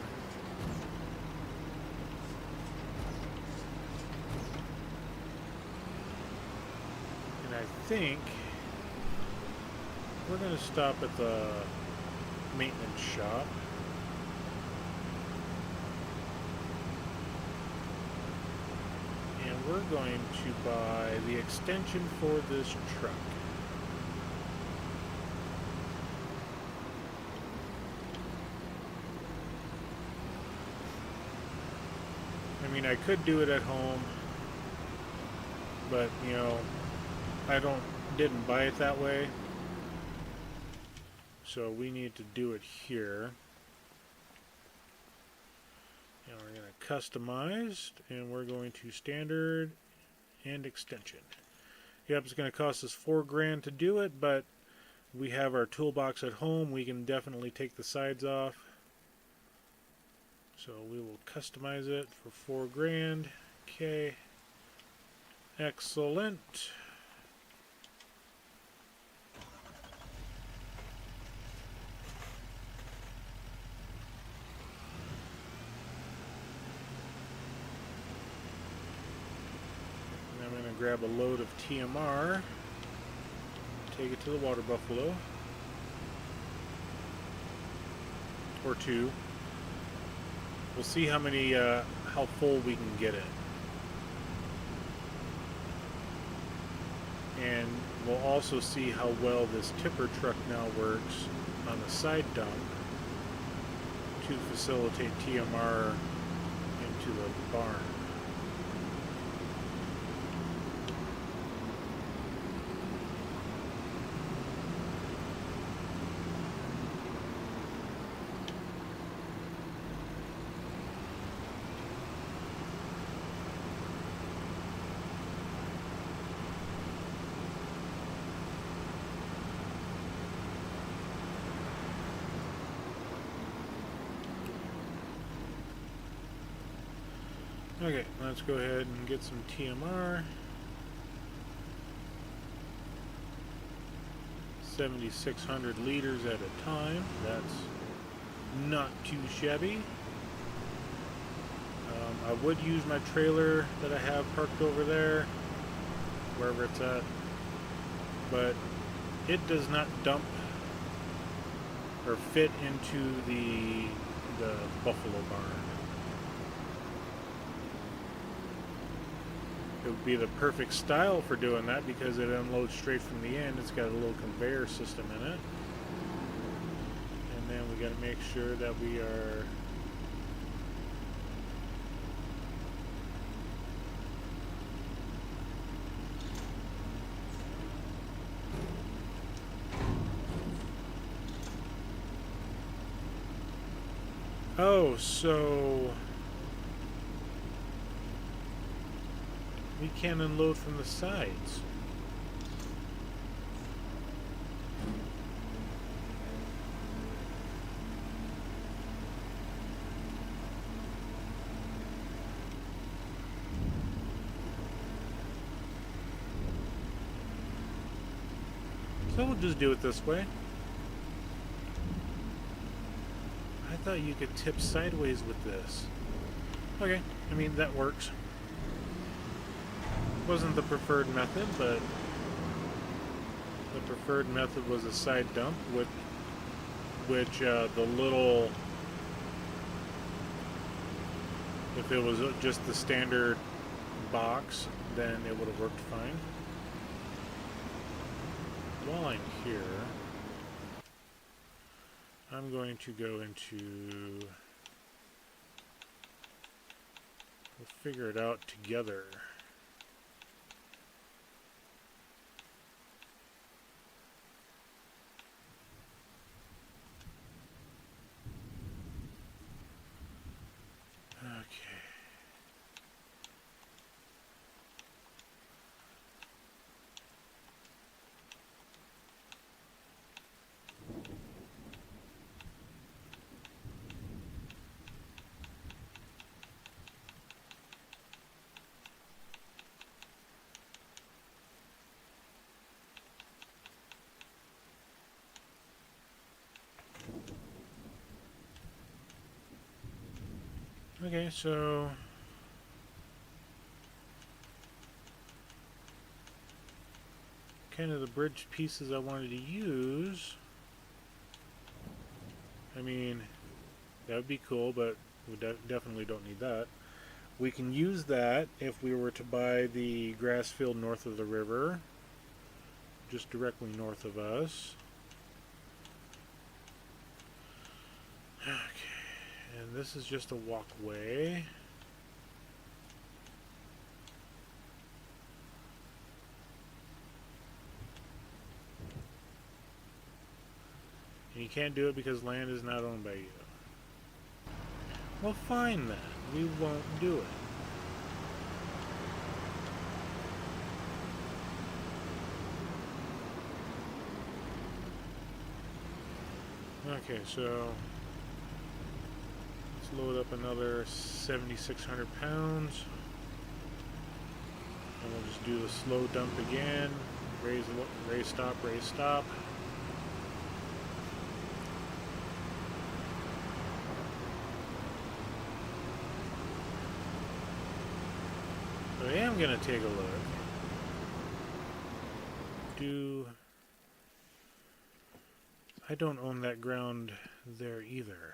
And I think we're going to stop at the maintenance shop. And we're going to buy the extension for this truck. I mean, I could do it at home, but I didn't buy it that way. So we need to do it here. And we're going to customize, and we're going to standard and extension. Yep, it's going to cost us $4 grand to do it, but we have our toolbox at home. We can definitely take the sides off. So we will customize it for $4 grand. Okay. Excellent. And I'm going to grab a load of TMR. take it to the water buffalo. Or two. We'll see how many, how full we can get it. And we'll also see how well this tipper truck now works on the side dump to facilitate TMR into the barn. Okay, let's go ahead and get some TMR. 7,600 liters at a time. That's not too shabby. I would use my trailer that I have parked over there, wherever it's at, but it does not dump or fit into the buffalo barn. It would be the perfect style for doing that because it unloads straight from the end. It's got a little conveyor system in it. And then we got to make sure that we are oh, so we can't unload from the sides. So we'll just do it this way. I thought you could tip sideways with this. Okay, I mean, that works. Wasn't the preferred method, but the preferred method was a side dump, which the little, if it was just the standard box, then it would have worked fine. While I'm here, I'm going to go into, we'll figure it out together. Okay, so kind of the bridge pieces I wanted to use. I mean, that would be cool, but we definitely don't need that. We can use that if we were to buy the grass field north of the river, just directly north of us. Okay. And this is just a walkway. And you can't do it because land is not owned by you. Well, fine then. We won't do it. Okay, so load up another 7,600 pounds, and we'll just do the slow dump again. Raise stop, raise stop. So I am gonna take a look. I don't own that ground there either.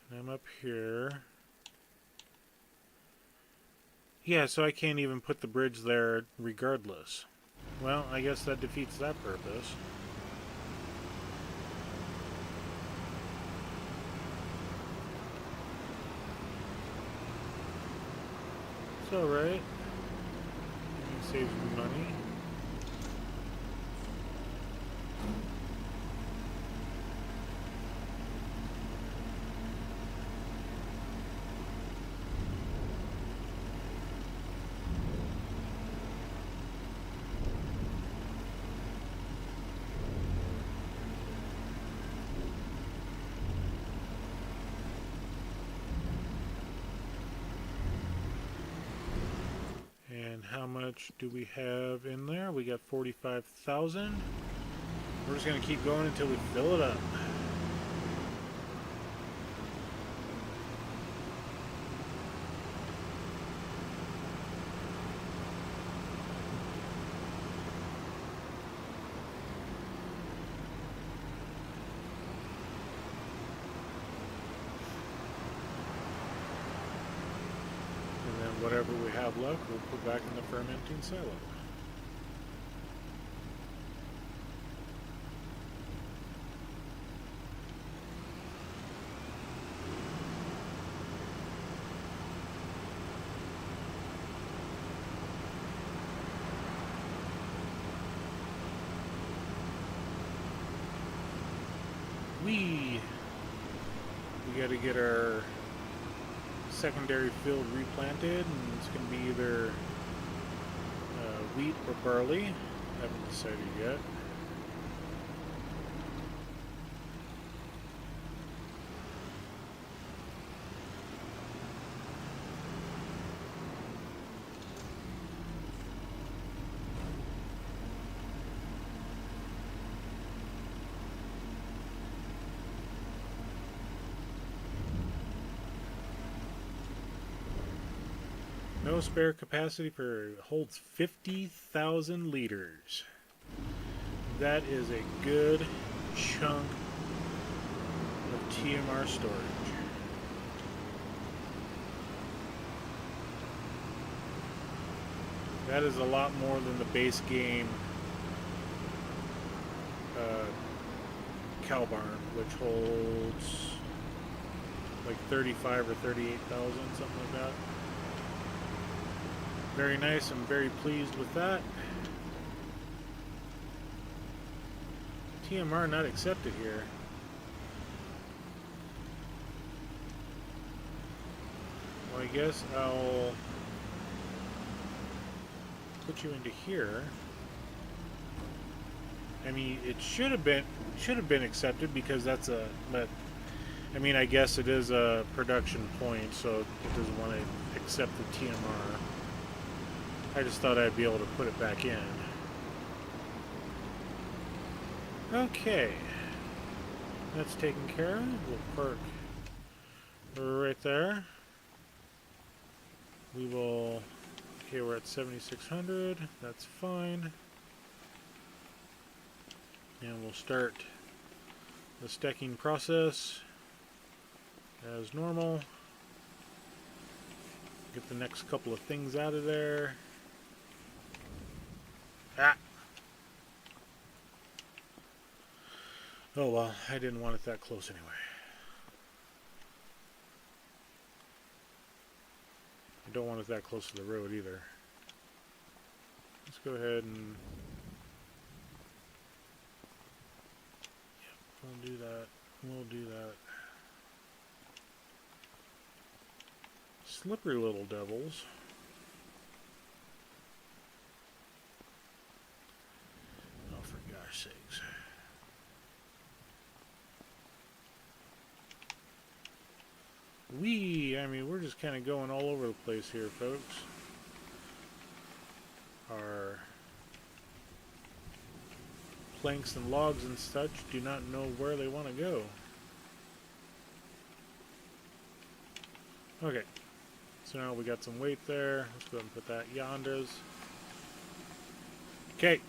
And I'm up here. Yeah, so I can't even put the bridge there regardless. Well, I guess that defeats that purpose. It's alright. It saves me money. And how much do we have in there? We got 45,000. We're just going to keep going until we fill it up. Whatever we have left, we'll put back in the fermenting silo. We got to get our secondary field replanted, and it's going to be either wheat or barley. Haven't decided yet. No spare capacity for holds 50,000 liters. That is a good chunk of TMR storage. That is a lot more than the base game cow barn, which holds like 35 or 38,000, something like that. Very nice. I'm very pleased with that. TMR not accepted here. Well, I guess I'll put you into here. I mean, it should have been accepted because that's a. But I mean, I guess it is a production point, so it doesn't want to accept the TMR. I just thought I'd be able to put it back in. Okay. That's taken care of. We'll park right there. We will... Okay, we're at 7,600. That's fine. And we'll start the stacking process as normal. Get the next couple of things out of there. Ah! Oh well, I didn't want it that close anyway. I don't want it that close to the road either. Let's go ahead and... Yep, we'll do that. We'll do that. Slippery little devils. Oh, for gosh sakes. I mean, we're just kind of going all over the place here, folks. Our planks and logs and such do not know where they want to go. Okay. So now we got some weight there. Let's go ahead and put that yonders. Okay.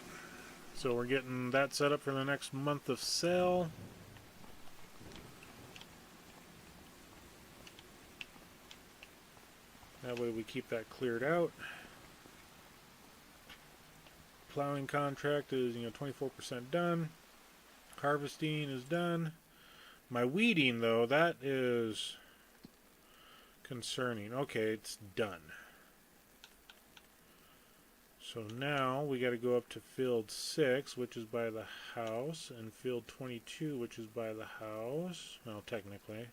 So we're getting that set up for the next month of sale. That way we keep that cleared out. Plowing contract is 24% done. Harvesting is done. My weeding though, that is concerning. Okay, it's done. So now we got to go up to field 6, which is by the house, and field 22, which is by the house. Well, technically.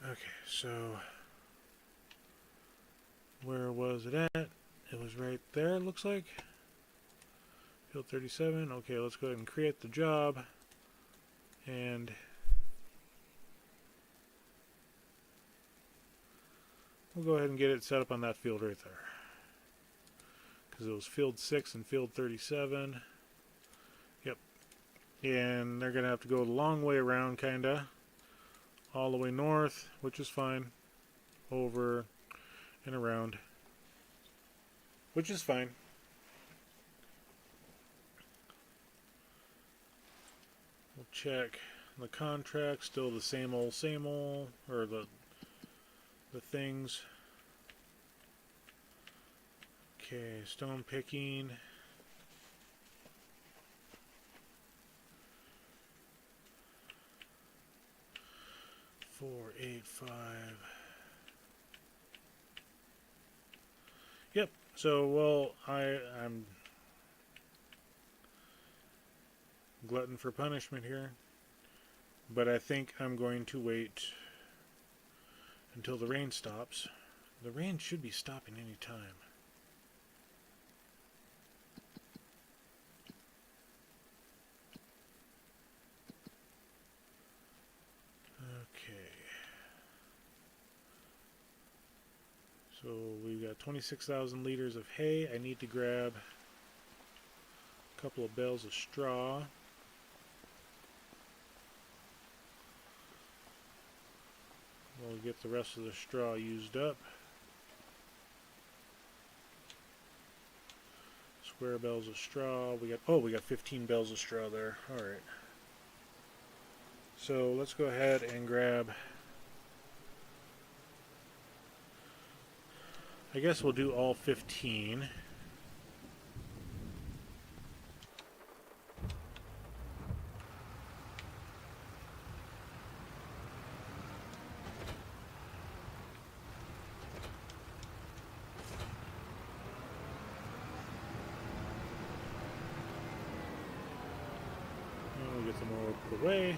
Okay, so where was it at? It was right there, it looks like. Field 37. Okay, let's go ahead and create the job. And we'll go ahead and get it set up on that field right there. Because it was field 6 and field 37. Yep. And they're going to have to go the long way around, kind of. All the way north, which is fine. Over and around. Which is fine. We'll check the contract. Still the same old, or the things. Okay, stone picking. $485. Yep. So well, I'm glutton for punishment here, but I think I'm going to wait until the rain stops. The rain should be stopping any time. Okay. So we've got 26,000 liters of hay. I need to grab a couple of bales of straw. We'll get the rest of the straw used up. Square bales of straw. We got 15 bales of straw there. All right. So let's go ahead and grab. I guess we'll do all 15. We'll get them all put away.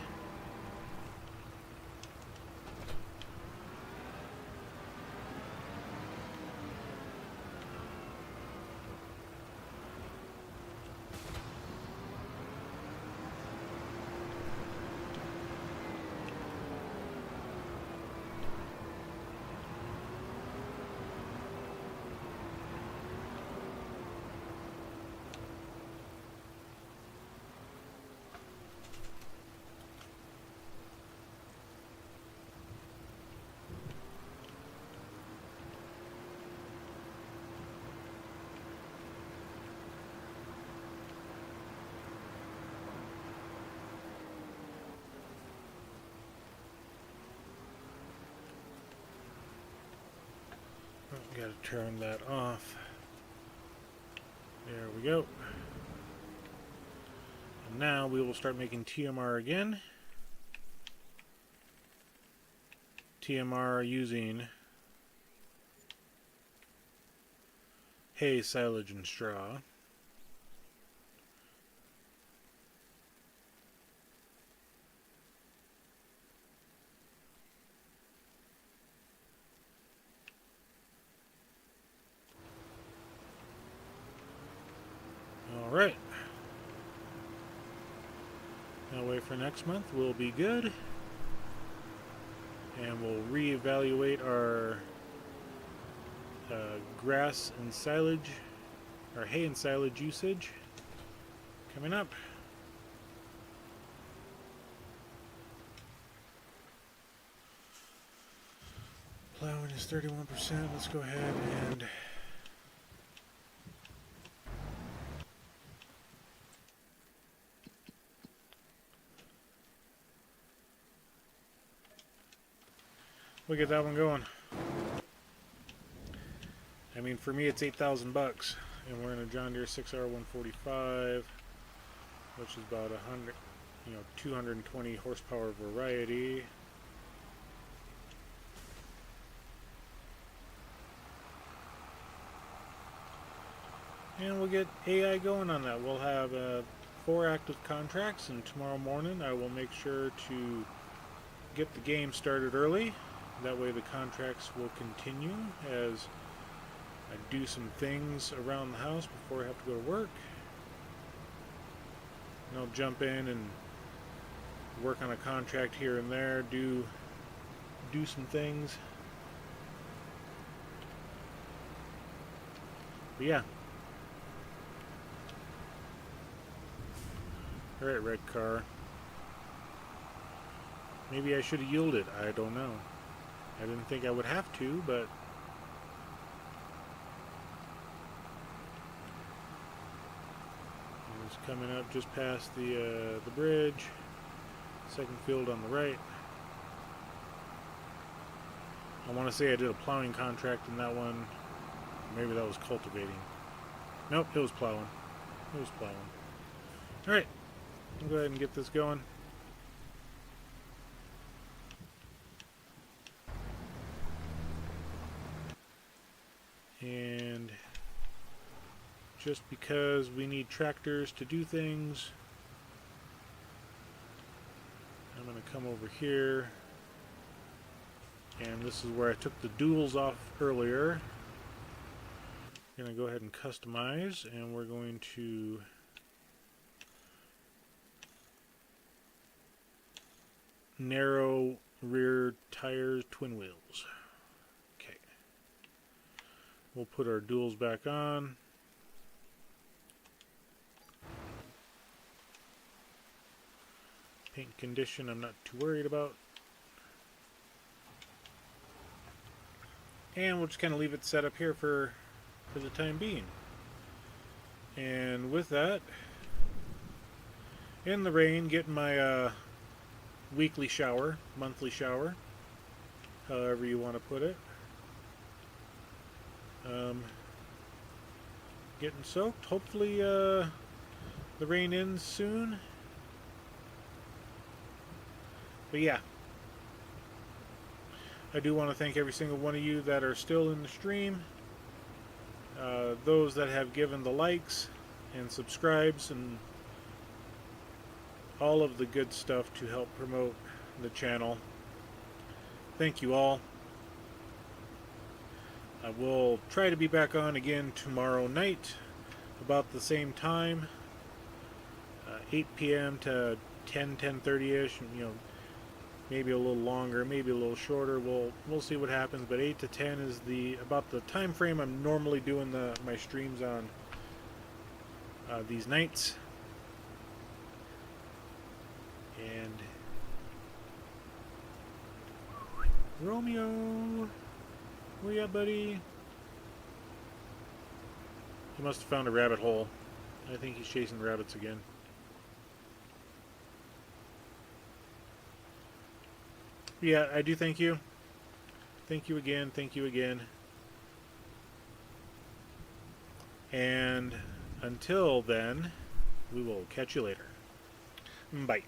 Got to turn that off. There we go. And now we will start making TMR again. TMR using hay, silage, and straw. Alright. Now wait for next month. We'll be good. And we'll reevaluate our grass and silage, our hay and silage usage coming up. Plowing is 31%. Let's go ahead and we'll get that one going. I mean, for me, it's $8,000, and we're in a John Deere 6R 145, which is about 220 horsepower variety. And we'll get AI going on that. We'll have 4 active contracts, and tomorrow morning I will make sure to get the game started early. That way the contracts will continue as I do some things around the house before I have to go to work. And I'll jump in and work on a contract here and there, do some things. But yeah. Alright, red car. Maybe I should have yielded. I don't know. I didn't think I would have to, but it's coming up just past the bridge. Second field on the right. I want to say I did a plowing contract in that one. Maybe that was cultivating. Nope, it was plowing. It was plowing. Alright. I'll go ahead and get this going. And just because we need tractors to do things, I'm going to come over here, and this is where I took the duals off earlier. I'm going to go ahead and customize, and we're going to narrow rear tires, twin wheels. Okay. We'll put our duals back on. Paint condition I'm not too worried about. And we'll just kind of leave it set up here for the time being. And with that, in the rain, getting my weekly shower, monthly shower, however you want to put it. Getting soaked. Hopefully the rain ends soon. But yeah, I do want to thank every single one of you that are still in the stream. Those that have given the likes and subscribes and all of the good stuff to help promote the channel. Thank you all. I will try to be back on again tomorrow night about the same time, 8 p.m. to 10:30ish. You know, maybe a little longer, maybe a little shorter. We'll see what happens. But 8 to 10 is about the time frame I'm normally doing my streams on these nights. And Romeo, where you at, buddy? He must have found a rabbit hole. I think he's chasing rabbits again. Yeah, I do thank you. Thank you again. Thank you again. And until then, we will catch you later. Bye.